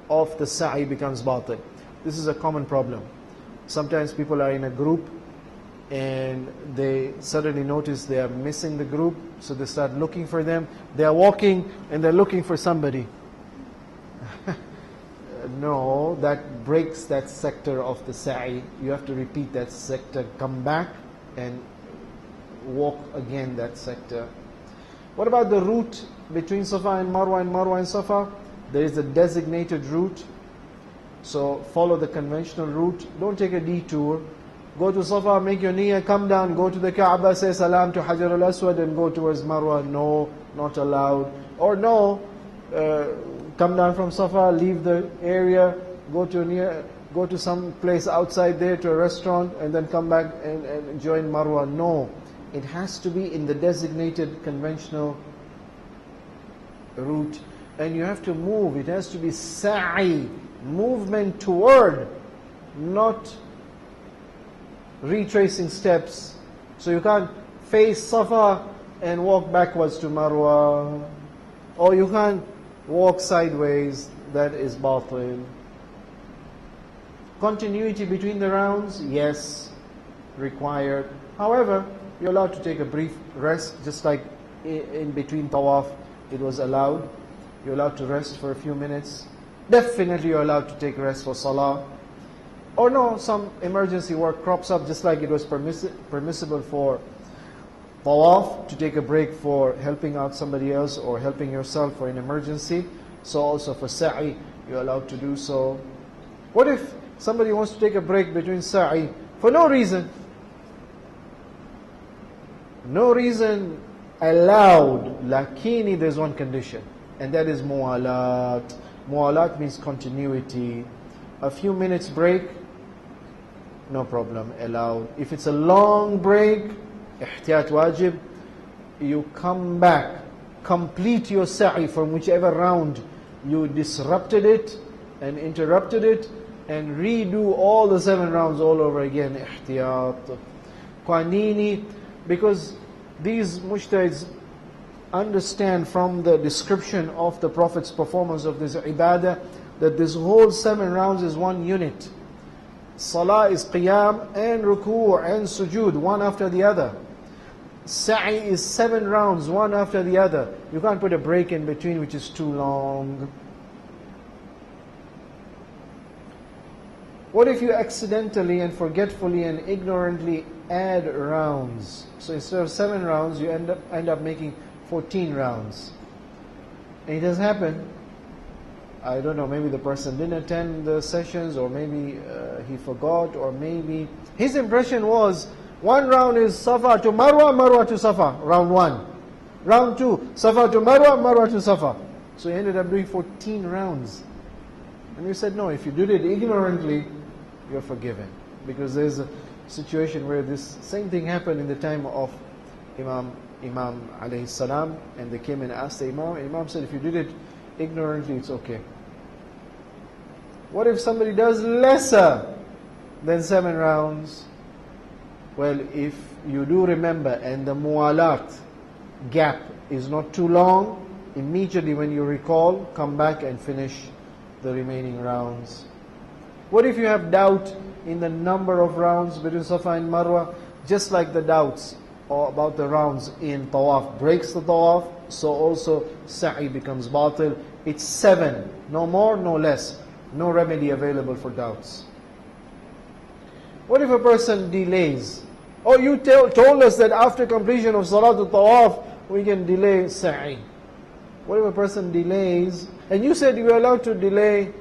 of the Sa'i becomes batil. This is a common problem. Sometimes people are in a group and they suddenly notice they are missing the group, so they start looking for them. They are walking and they're looking for somebody. No, that breaks that sector of the Sa'i. You have to repeat that sector, come back and walk again that sector. What about the route between Safa and Marwa and Safa? There is a designated route. So follow the conventional route. Don't take a detour. Go to Safa, make your niyyah, come down, go to the Kaaba, say salam to Hajar al-Aswad and go towards Marwa. No, not allowed. Or no, come down from Safa, leave the area, go to some place outside there to a restaurant and then come back and join Marwa. No, it has to be in the designated conventional route. And you have to move. It has to be sa'i, movement toward, not retracing steps. So you can't face Safa and walk backwards to Marwa. Or you can't walk sideways. That is batil. Continuity between the rounds, yes, required. However, you're allowed to take a brief rest, just like in between tawaf, it was allowed. You're allowed to rest for a few minutes. Definitely you're allowed to take rest for salah. Or no, some emergency work crops up, just like it was permissible for tawaf to take a break for helping out somebody else or helping yourself for an emergency. So also for sa'i, you're allowed to do so. What if somebody wants to take a break between sa'i for no reason? No reason allowed, lakini there's one condition, and that is mu'alat. Mu'alat means continuity. A few minutes break, no problem, allowed. If it's a long break, ihtiyat wajib, you come back, complete your sa'i from whichever round you disrupted it and interrupted it, and redo all the 7 rounds all over again, ihtiyat. Qanini, because these mujtahids understand from the description of the Prophet's performance of this ibadah that this whole 7 rounds is one unit. Salah is qiyam and ruku' and sujood, one after the other. Sa'i is 7 rounds, one after the other. You can't put a break in between which is too long. What if you accidentally and forgetfully and ignorantly add rounds? So instead of 7 rounds, you end up making 14 rounds. And it has happened. I don't know, maybe the person didn't attend the sessions, or maybe he forgot, or maybe his impression was 1 round is Safa to Marwa, Marwa to Safa, round 1. Round 2, Safa to Marwa, Marwa to Safa. So he ended up doing 14 rounds. And we said, no, if you did it ignorantly, you're forgiven. Because there's a situation where this same thing happened in the time of Imam alayhi salam, and they came and asked the Imam, and Imam said, if you did it ignorantly, it's okay. What if somebody does lesser than 7 rounds? Well, if you do remember and the mu'alat gap is not too long, immediately when you recall, come back and finish the remaining rounds. What if you have doubt in the number of rounds between Safa and Marwa? Just like the doubts about the rounds in tawaf breaks the tawaf, so also sa'i becomes batil. It's 7, no more, no less. No remedy available for doubts. What if a person delays? Oh, you told us that after completion of Salatul Tawaf, we can delay sa'i. What if a person delays? And you said you were allowed to delay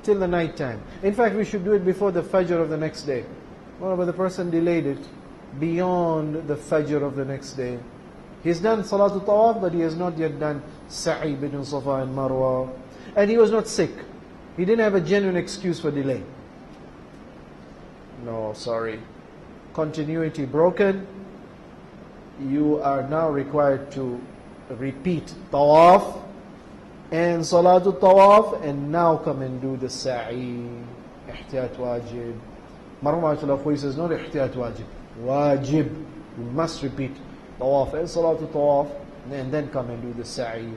till the night time. In fact, we should do it before the Fajr of the next day. But the person delayed it beyond the Fajr of the next day. He's done Salatul Tawaf, but he has not yet done Sa'i between Safa and Marwa. And he was not sick. He didn't have a genuine excuse for delay. No, sorry. Continuity broken. You are now required to repeat Tawaf and Salatul Tawaf, and now come and do the Sa'i. Ihtiyat wajib. Marwatul Akhwi says, not Ihtiyat wajib. Wajib. You must repeat Tawaf and Salatul Tawaf, and then come and do the Sa'i.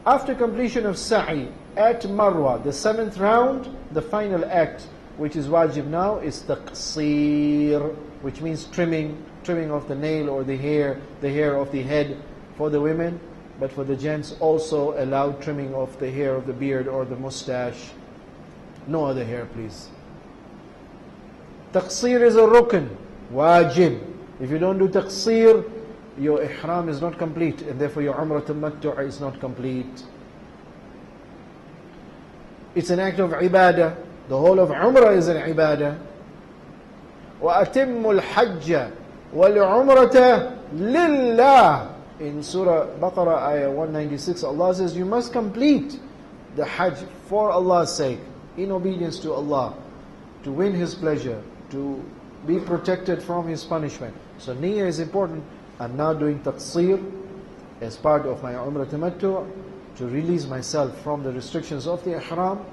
After completion of Sa'i at Marwa, the 7th round, the final act, which is wajib now, is taqseer, which means trimming of the nail or the hair of the head for the women, but for the gents also allowed trimming of the hair of the beard or the mustache. No other hair, please. Taqseer is a rukn, wajib. If you don't do taqseer, your ihram is not complete, and therefore your umrah tamattu' is not complete. It's an act of ibadah. The whole of umrah is an ibadah. وَأَتِمُّ الْحَجَّ وَالْعُمْرَةَ لِلَّهِ. In Surah Baqarah, ayah 196, Allah says, you must complete the Hajj for Allah's sake, in obedience to Allah, to win His pleasure, to be protected from His punishment. So niyyah is important. I'm now doing taqseer as part of my umrah tamattu' to release myself from the restrictions of the ihram,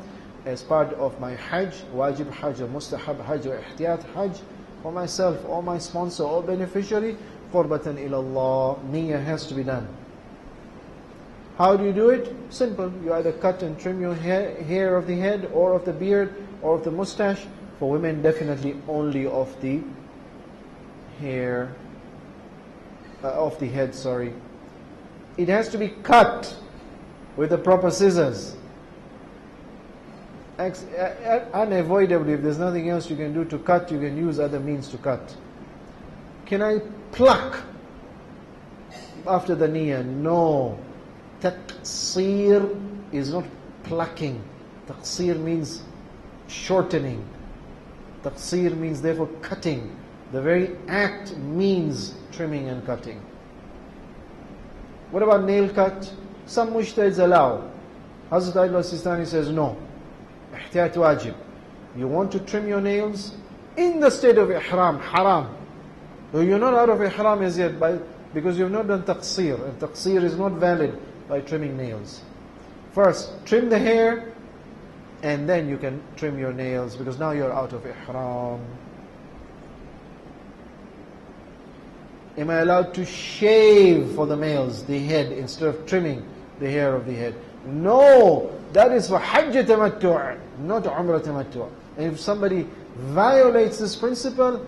as part of my Hajj, wajib Hajj, or mustahab Hajj, or ihtiyat Hajj, for myself or my sponsor or beneficiary, qurbatan ilallah. Niyyah has to be done. How do you do it? Simple. You either cut and trim your hair of the head or of the beard or of the mustache. For women, definitely only of the hair, of the head, sorry. It has to be cut with the proper scissors. Unavoidably, if there's nothing else you can do to cut, you can use other means to cut. Can I pluck after the niyyah? No. Taqseer is not plucking. Taqseer means shortening. Taqseer means therefore cutting. The very act means trimming and cutting. What about nail cut? Some mujtahids allow. Hazrat Ali al-Sistani says no. Ihtiyat wajib. You want to trim your nails in the state of ihram, haram. Though you're not out of ihram as yet, because you've not done taqseer, and taqseer is not valid by trimming nails. First, trim the hair, and then you can trim your nails, because now you're out of ihram. Am I allowed to shave for the males the head instead of trimming the hair of the head? No, that is for Hajj tamattu', not Umrah tamattu'. And if somebody violates this principle,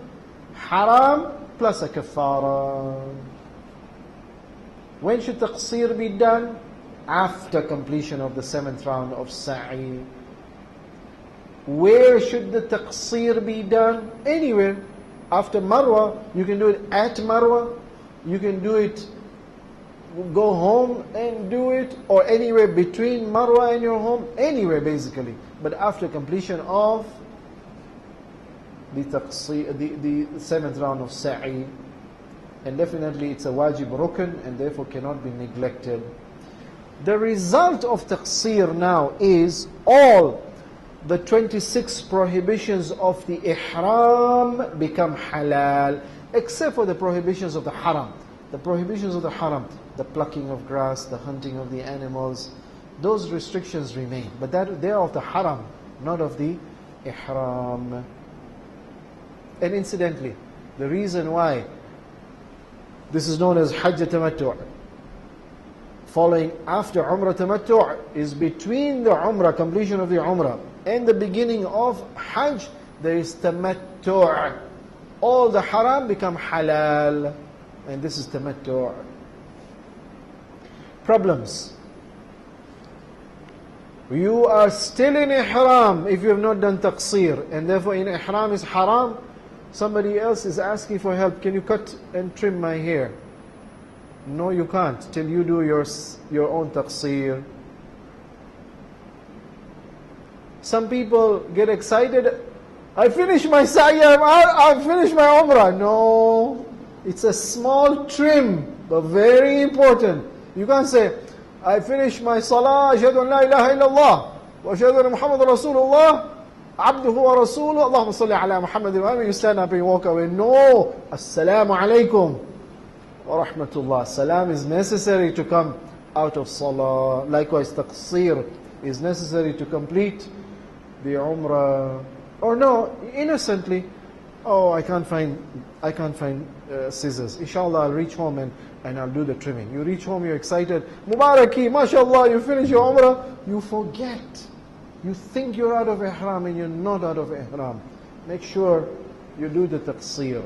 haram plus a kafara. When should taqseer be done? After completion of the 7th round of Sa'i. Where should the taqseer be done? Anywhere. After Marwa, you can do it at Marwa, you can do it, go home and do it, or anywhere between Marwa and your home, anywhere basically. But after completion of the 7th round of Sa'i, and definitely it's a wajib rukn and therefore cannot be neglected. The result of taqseer now is all the 26 prohibitions of the ihram become halal, except for the prohibitions of the haram. The prohibitions of the haram, the plucking of grass, the hunting of the animals, those restrictions remain. But they are of the haram, not of the ihram. And incidentally, the reason why this is known as Hajj Tamattu', following after Umrah Tamattu', is between the Umrah, completion of the Umrah, and the beginning of Hajj, there is Tamattu'. All the haram become halal, and this is Tamattu'. Problems. You are still in ihram if you have not done taqseer, and therefore in ihram is haram. Somebody else is asking for help. Can you cut and trim my hair? No, you can't till you do your own taqseer. Some people get excited I finished my sa'i, I finished my umrah. No, it's a small trim, but very important. You can't say, I finished my salah, ashhadu an la ilaha illallah, wa ashhadu anna Muhammad Rasulullah, abduhu wa rasuluh, Allahumma salli ala Muhammad wa alihi. You stand up and you walk away. No, assalamu alaikum wa rahmatullah. Salam is necessary to come out of salah. Likewise, taqsir is necessary to complete the umrah. Or no, innocently, oh, I can't find scissors. Inshallah, I'll reach home and I'll do the trimming. You reach home, you're excited. Mubaraki, mashallah, you finish your umrah. You forget. You think you're out of ihram and you're not out of ihram. Make sure you do the taqsir.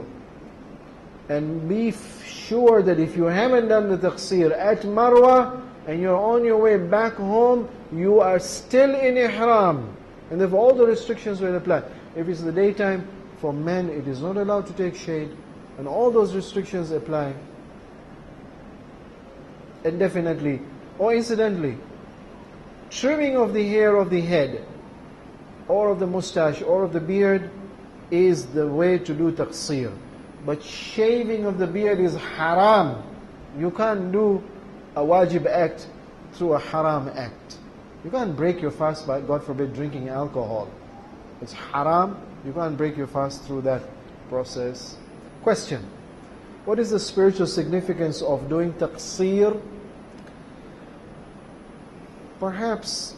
And be sure that if you haven't done the taqsir at Marwa and you're on your way back home, you are still in ihram. And therefore all the restrictions will apply. If it's the daytime, for men it is not allowed to take shade. And all those restrictions apply. And definitely, or incidentally, trimming of the hair of the head, or of the mustache, or of the beard, is the way to do taqsir. But shaving of the beard is haram. You can't do a wajib act through a haram act. You can't break your fast by, God forbid, drinking alcohol. It's haram. You can't break your fast through that process. Question: what is the spiritual significance of doing taqsir? Perhaps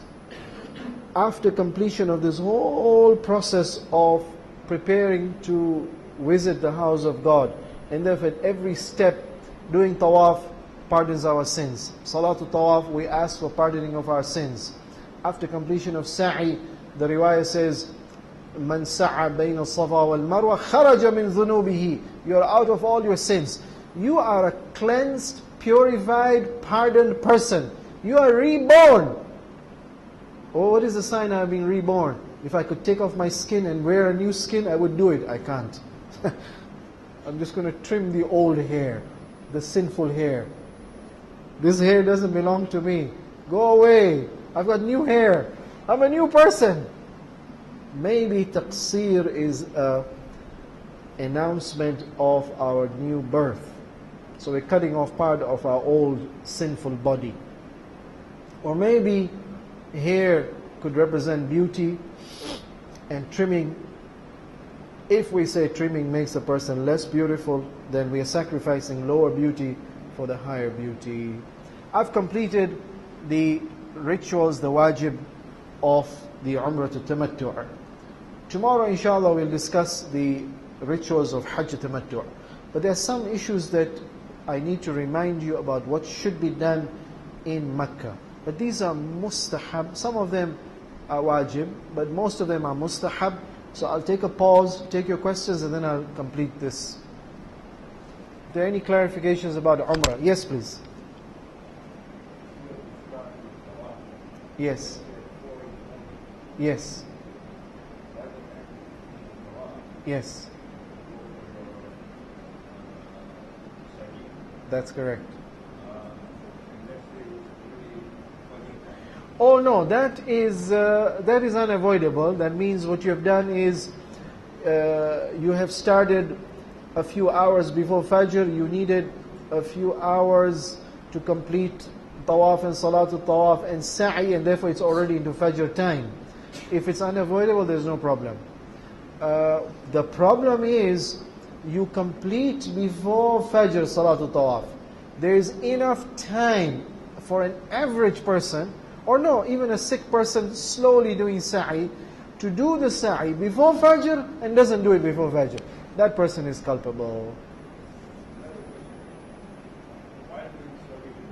after completion of this whole process of preparing to visit the house of God, and therefore at every step doing tawaf pardons our sins. Salatul tawaf, we ask for pardoning of our sins. After completion of sa'i, the riwayah says, Man sa'a bayna safa wal marwa kharaja min dhunubihi. You are out of all your sins. You are a cleansed, purified, pardoned person. You are reborn. Oh, what is the sign I have been reborn? If I could take off my skin and wear a new skin, I would do it. I can't. I'm just going to trim the old hair, the sinful hair. This hair doesn't belong to me. Go away. I've got new hair. I'm a new person. Maybe taqsir is an announcement of our new birth. So we're cutting off part of our old sinful body. Or maybe hair could represent beauty, and trimming, if we say trimming makes a person less beautiful, then we are sacrificing lower beauty for the higher beauty. I've completed the rituals, the wajib of the Umrah to Tamattu'. Tomorrow, inshallah, we'll discuss the rituals of Hajj Tamattu'. But there are some issues that I need to remind you about what should be done in Mecca. But these are mustahab. Some of them are wajib, but most of them are mustahab. So I'll take a pause, take your questions, and then I'll complete this. Are there any clarifications about Umrah? Yes, please. Yes. Yes. Yes. That's correct. Oh no, that is unavoidable. That means what you have done is you have started a few hours before Fajr. You needed a few hours to complete Tawaf and Salatul Tawaf and Sa'i, and therefore it's already into Fajr time. If it's unavoidable, there's no problem. The problem is you complete before Fajr Salatul Tawaf. There is enough time for an average person, or no, even a sick person slowly doing sa'i, to do the sa'i before Fajr and doesn't do it before Fajr. That person is culpable.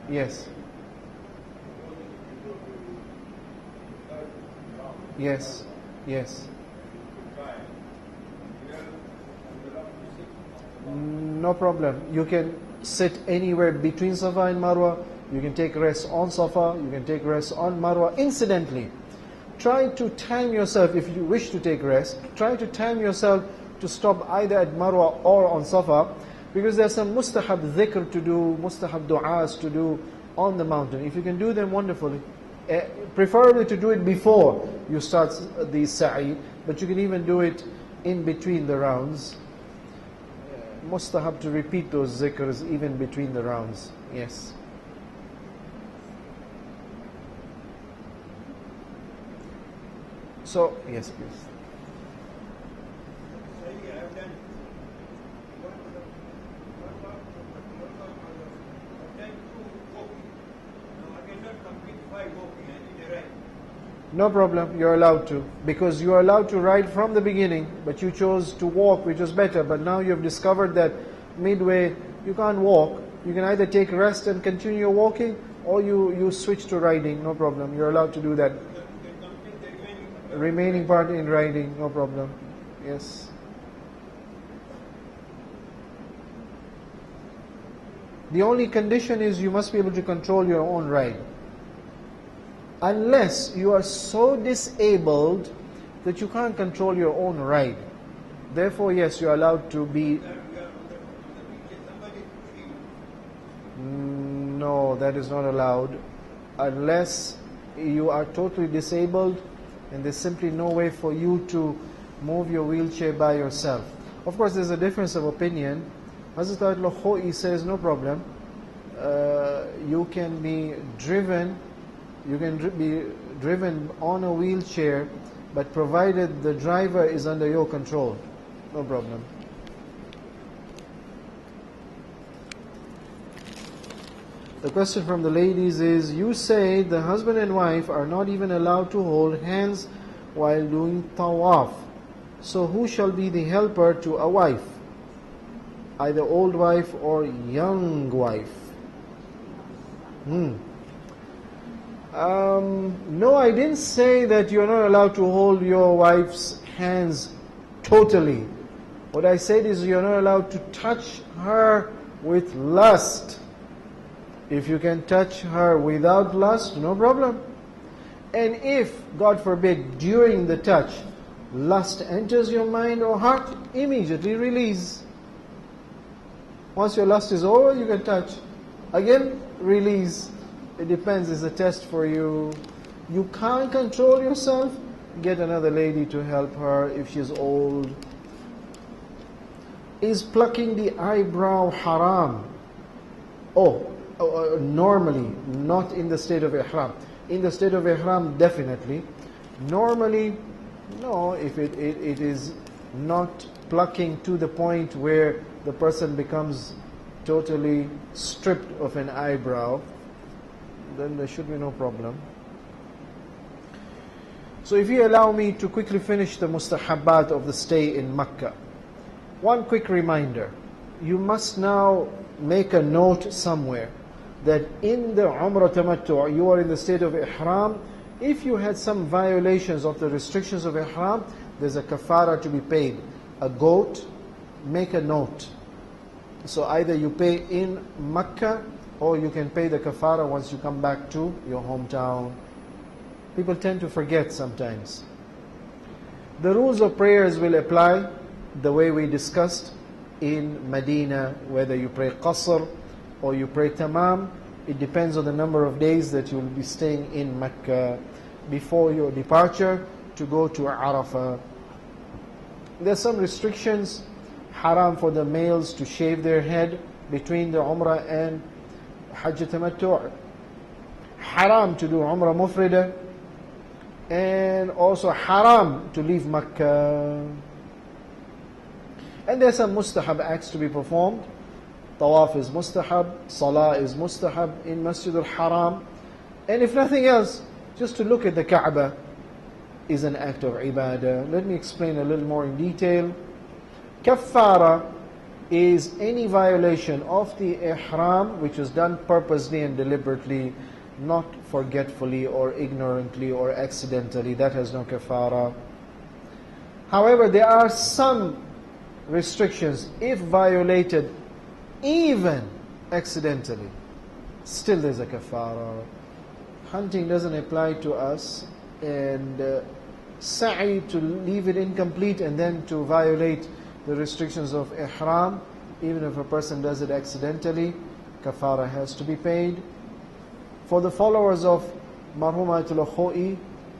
Yes. Yes. Yes. No problem. You can sit anywhere between Safa and Marwa. You can take rest on Safa, you can take rest on Marwa. Incidentally, try to time yourself, if you wish to take rest, try to time yourself to stop either at Marwa or on Safa, because there's some mustahab dhikr to do, mustahab du'as to do on the mountain. If you can do them, wonderfully. Preferably to do it before you start the sa'i, but you can even do it in between the rounds. Mustahab to repeat those zikrs even between the rounds. Yes. So, yes, please. No problem, you're allowed to. Because you are allowed to ride from the beginning, but you chose to walk, which was better. But now you've discovered that midway you can't walk. You can either take rest and continue walking, or you switch to riding, no problem. You're allowed to do that. Remaining part in riding, no problem. Yes. The only condition is you must be able to control your own ride. Unless you are so disabled that you can't control your own ride. Therefore, yes, you are allowed to be... No, that is not allowed. Unless you are totally disabled and there's simply no way for you to move your wheelchair by yourself. Of course, there's a difference of opinion. Hazrat al-Khoi says, no problem. You can be driven on a wheelchair, but provided the driver is under your control, no problem. The question from the ladies is, you say the husband and wife are not even allowed to hold hands while doing tawaf. So who shall be the helper to a wife? Either old wife or young wife? No, I didn't say that you're not allowed to hold your wife's hands totally. What I said is you're not allowed to touch her with lust. If you can touch her without lust, no problem. And if, God forbid, during the touch, lust enters your mind or heart, immediately release. Once your lust is over, you can touch. Again, release. It depends, it's a test for you. You can't control yourself, get another lady to help her if she's old. Is plucking the eyebrow haram? Normally, not in the state of ihram. In the state of ihram, definitely. Normally, no, if it is not plucking to the point where the person becomes totally stripped of an eyebrow, then there should be no problem. So if you allow me to quickly finish the mustahabbat of the stay in Mecca. One quick reminder. You must now make a note somewhere that in the Umrah Tamattu', you are in the state of Ihram. If you had some violations of the restrictions of Ihram, there's a kafara to be paid. A goat, make a note. So either you pay in Mecca, or you can pay the kafara once you come back to your hometown. People tend to forget sometimes. The rules of prayers will apply the way we discussed in Medina, whether you pray Qasr or you pray Tamam. It depends on the number of days that you will be staying in Mecca before your departure to go to Arafah. There are some restrictions. Haram for the males to shave their head between the Umrah and Hajj Tamattu'. Haram to do Umrah Mufrida. And also haram to leave Mecca. And there are some mustahab acts to be performed. Tawaf is mustahab, salah is mustahab in Masjid al-Haram. And if nothing else, just to look at the Kaaba is an act of ibadah. Let me explain a little more in detail. Kaffara is any violation of the ihram which is done purposely and deliberately, not forgetfully or ignorantly or accidentally. That has no kaffara. However, there are some restrictions. If violated even accidentally, still there's a kaffara. Hunting doesn't apply to us, and sa'i, to leave it incomplete and then to violate the restrictions of ihram, even if a person does it accidentally, kafara has to be paid. For the followers of Marhum Ayatul Khoi,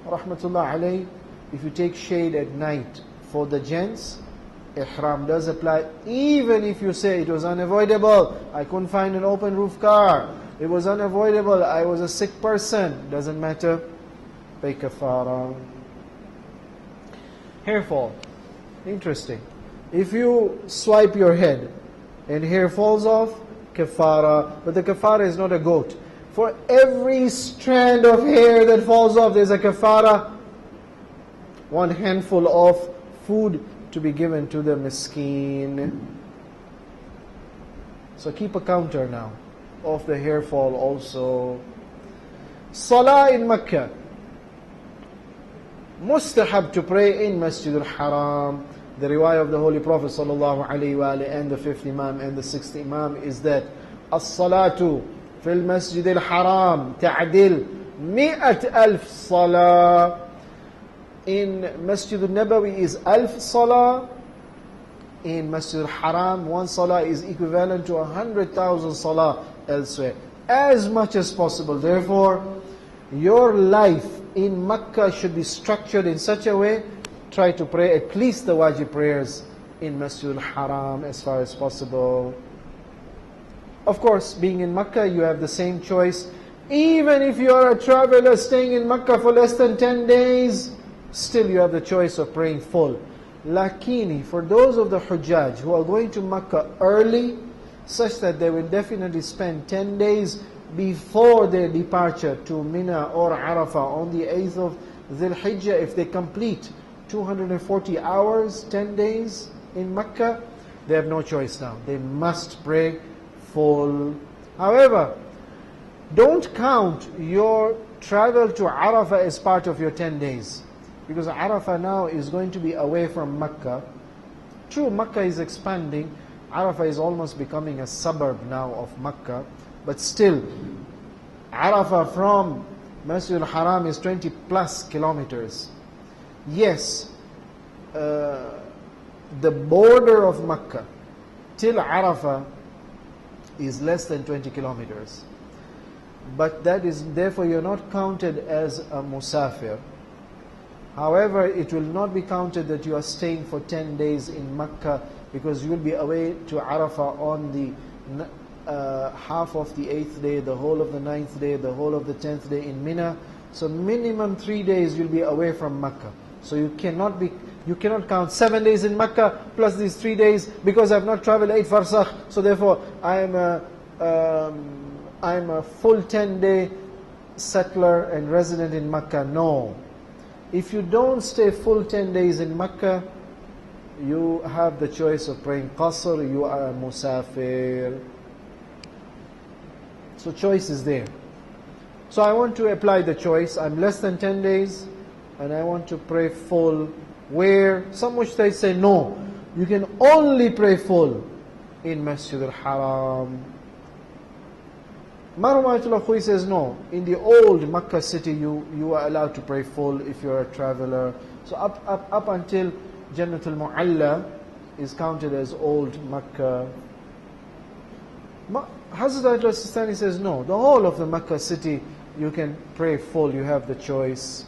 rahmatullah alayh, if you take shade at night for the gents, ihram does apply, even if you say it was unavoidable. I couldn't find an open roof car. It was unavoidable. I was a sick person. Doesn't matter. Pay kafara. Hair fall. Interesting. If you swipe your head and hair falls off, kafara. But the kafara is not a goat. For every strand of hair that falls off, there's a kafara. One handful of food to be given to the miskeen. So keep a counter now of the hair fall also. Salah in Mecca. Mustahab to pray in Masjid al-Haram. The riwayah of the Holy Prophet sallallahu alaihi wasallam and the 5th Imam and the 6th Imam is that as-salatu fil Masjid al-Haram ta'dil 100,000 salah. In Masjid al-Nabawi is 1,000 salah. In Masjid al-Haram, one salah is equivalent to 100,000 salah elsewhere. As much as possible. Therefore, your life in Makkah should be structured in such a way, try to pray at least the wajib prayers in Masjid al-Haram as far as possible. Of course, being in Makkah, you have the same choice. Even if you are a traveler staying in Makkah for less than 10 days, still you have the choice of praying full. Lakini, for those of the Hujjaj who are going to Makkah early, such that they will definitely spend 10 days before their departure to Mina or Arafah on the 8th of Dhul Hijjah, if they complete 240 hours, 10 days in Makkah, they have no choice now. They must pray full. However, don't count your travel to Arafah as part of your 10 days. Because Arafah now is going to be away from Makkah. True, Makkah is expanding. Arafah is almost becoming a suburb now of Makkah. But still, Arafah from Masjid al-Haram is 20 plus kilometers. Yes, the border of Makkah till Arafah is less than 20 kilometers. But that is, therefore you're not counted as a musafir. However, it will not be counted that you are staying for 10 days in Makkah, because you will be away to Arafah on the half of the 8th day, the whole of the 9th day, the whole of the 10th day in Mina. So minimum 3 days you'll be away from Makkah. So you cannot count 7 days in Makkah plus these 3 days, because I've not traveled 8 farsakh, so therefore I'm a full 10-day settler and resident in Makkah. No. If you don't stay full 10 days in Makkah, you have the choice of praying qasr, you are a musafir. So choice is there. So I want to apply the choice. I'm less than 10 days and I want to pray full. Where some mujtahids say no, you can only pray full in Masjid al-Haram. Marwatul Akhui says no, in the old Makkah city you are allowed to pray full if you're a traveler. So up until Jannatul Mu'alla is counted as old Makkah. Hazrat al-Sistani says no, the whole of the Makkah city you can pray full, you have the choice.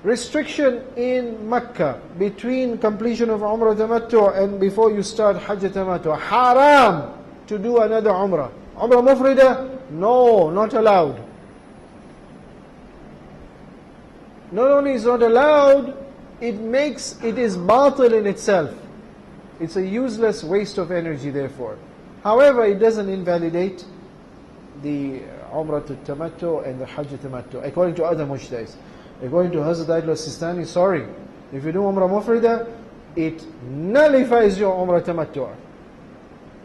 Restriction in Makkah between completion of Umrah Tamattu and before you start Hajj Tamattu. Haram to do another Umrah. Umrah Mufrida? No, not allowed. Not only is not allowed, it is batil in itself. It's a useless waste of energy therefore. However, it doesn't invalidate the Umrah Tamattu and the Hajj Tamattu, according to other mujtahids. According to Hazrat al-Sistani, sorry, if you do Umrah Mufrida, it nullifies your Umrah Tamattu.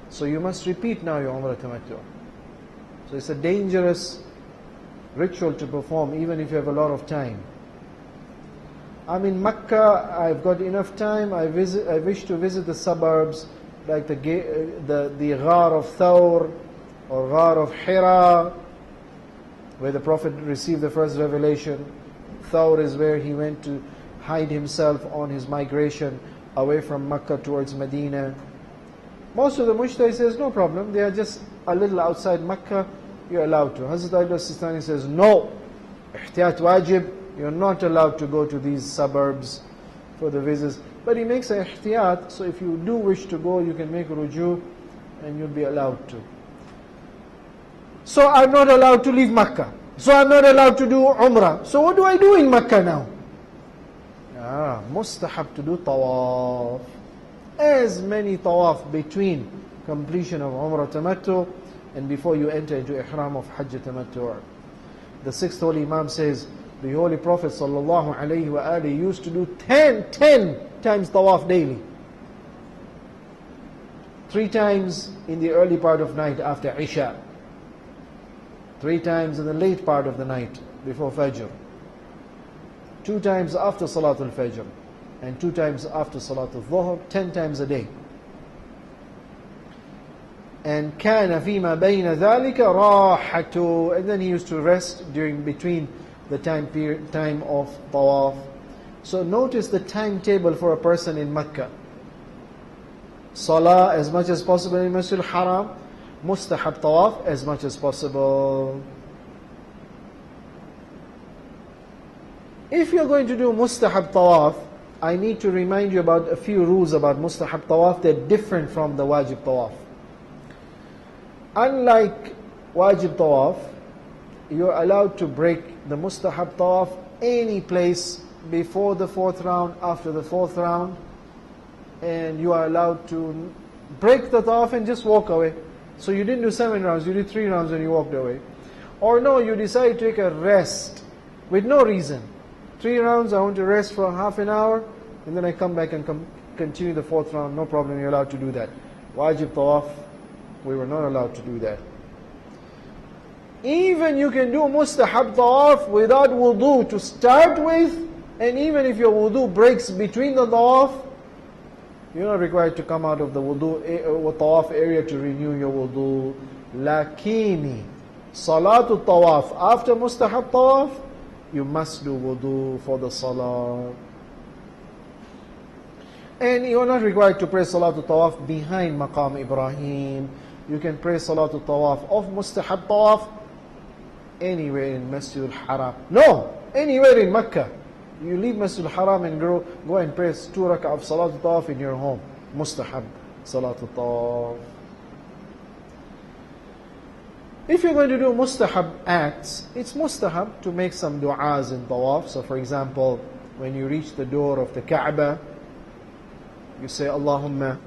So you must repeat now your Umrah Tamattu. So it's a dangerous ritual to perform even if you have a lot of time. I'm in Makkah, I've got enough time, I wish to visit the suburbs like the Ghar of Thawr or Ghar of Hira, where the Prophet received the first revelation. Thawr is where he went to hide himself on his migration away from Makkah towards Medina. Most of the mujtahid says no problem, they are just a little outside Makkah, you're allowed to. Hazrat al-Sistani says no, ihtiyat wajib, you're not allowed to go to these suburbs for the visits. But he makes a ihtiyat, so if you do wish to go, you can make ruju and you'll be allowed to. So I'm not allowed to leave Makkah. So I'm not allowed to do Umrah. So what do I do in Makkah now? Mustahab to do tawaf. As many tawaf between completion of Umrah Tamattu and before you enter into Ihram of Hajj Tamattu. The sixth holy Imam says, the Holy Prophet sallallahu alaihi wasallam used to do 10 times tawaf daily. 3 times in the early part of night after Isha. 3 times in the late part of the night before Fajr. 2 times after Salatul Fajr. And 2 times after Salatul Dhuhr. 10 times a day. And كَانَ فِي مَا بَيْنَ ذَلِكَ رَاحَةٌ. And then he used to rest between the time of tawaf. So notice the timetable for a person in Mecca. Salah as much as possible in Masjid al-Haram. Mustahab tawaf as much as possible. If you're going to do mustahab tawaf, I need to remind you about a few rules about mustahab tawaf. They're different from the wajib tawaf. Unlike wajib tawaf, you're allowed to break the mustahab tawaf any place before the 4th round, after the 4th round, and you are allowed to break the tawaf and just walk away. So you didn't do 7 rounds, you did 3 rounds and you walked away. Or no, you decide to take a rest with no reason. 3 rounds, I want to rest for half an hour, and then I come back and continue the 4th round. No problem, you're allowed to do that. Wajib tawaf, we were not allowed to do that. Even you can do mustahab tawaf without wudu to start with, and even if your wudu breaks between the tawaf, you're not required to come out of the wudu tawaf area to renew your wudu. Lakini, salatul tawaf, after mustahab tawaf, you must do wudu for the salah. And you're not required to pray salatul tawaf behind Maqam Ibrahim. You can pray salatul tawaf of mustahab tawaf anywhere in Masjid al-Haram. No, anywhere in Mecca. You leave Masjid al-Haram and go and pray 2 rak'ah of salatul tawaf in your home. Mustahab salatul tawaf. If you're going to do mustahab acts, it's mustahab to make some du'as in tawaf. So for example, when you reach the door of the Kaaba, you say, Allahumma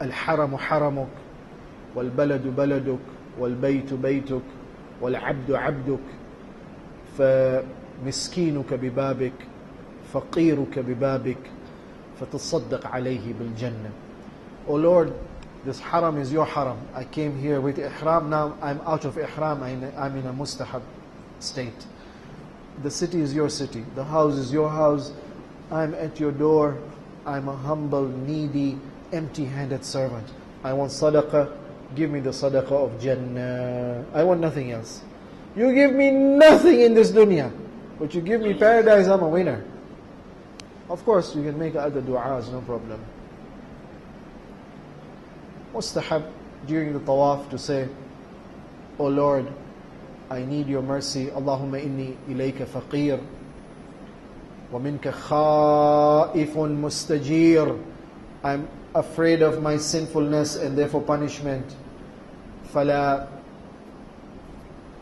al-haramu haramuk, wal-baladu baladuk, wal-baytu baytuk, wal-abdu abduk, فمسكينك ببابك فقيرك ببابك فتصدق عليه بالجنة. Oh Lord, this haram is your haram. I came here with ihram, now I'm out of ihram, I'm in a mustahab state. The city is your city, the house is your house, I'm at your door, I'm a humble, needy, empty-handed servant. I want sadaqah, give me the sadaqah of Jannah. I want nothing else. You give me nothing in this dunya, but you give me paradise, I'm a winner. Of course, you can make other du'as, no problem. Mustahab during the tawaf to say, Oh Lord, I need your mercy. Allahumma inni ilayka faqir, wa minka khaifun mustajir. I'm afraid of my sinfulness and therefore punishment. Fala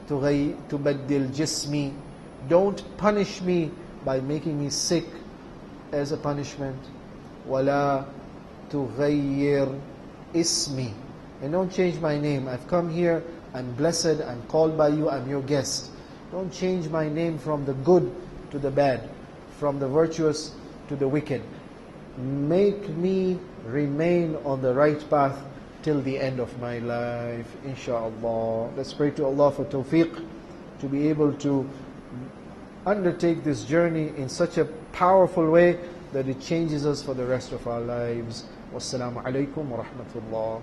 tubaddil jismi. Don't punish me by making me sick as a punishment. Wala tughayyir ismi. And don't change my name. I've come here, I'm blessed, I'm called by you, I'm your guest. Don't change my name from the good to the bad, from the virtuous to the wicked. Make me remain on the right path till the end of my life, inshaAllah. Let's pray to Allah for tawfiq to be able to undertake this journey in such a powerful way that it changes us for the rest of our lives. Wassalamu alaikum wa rahmatullah.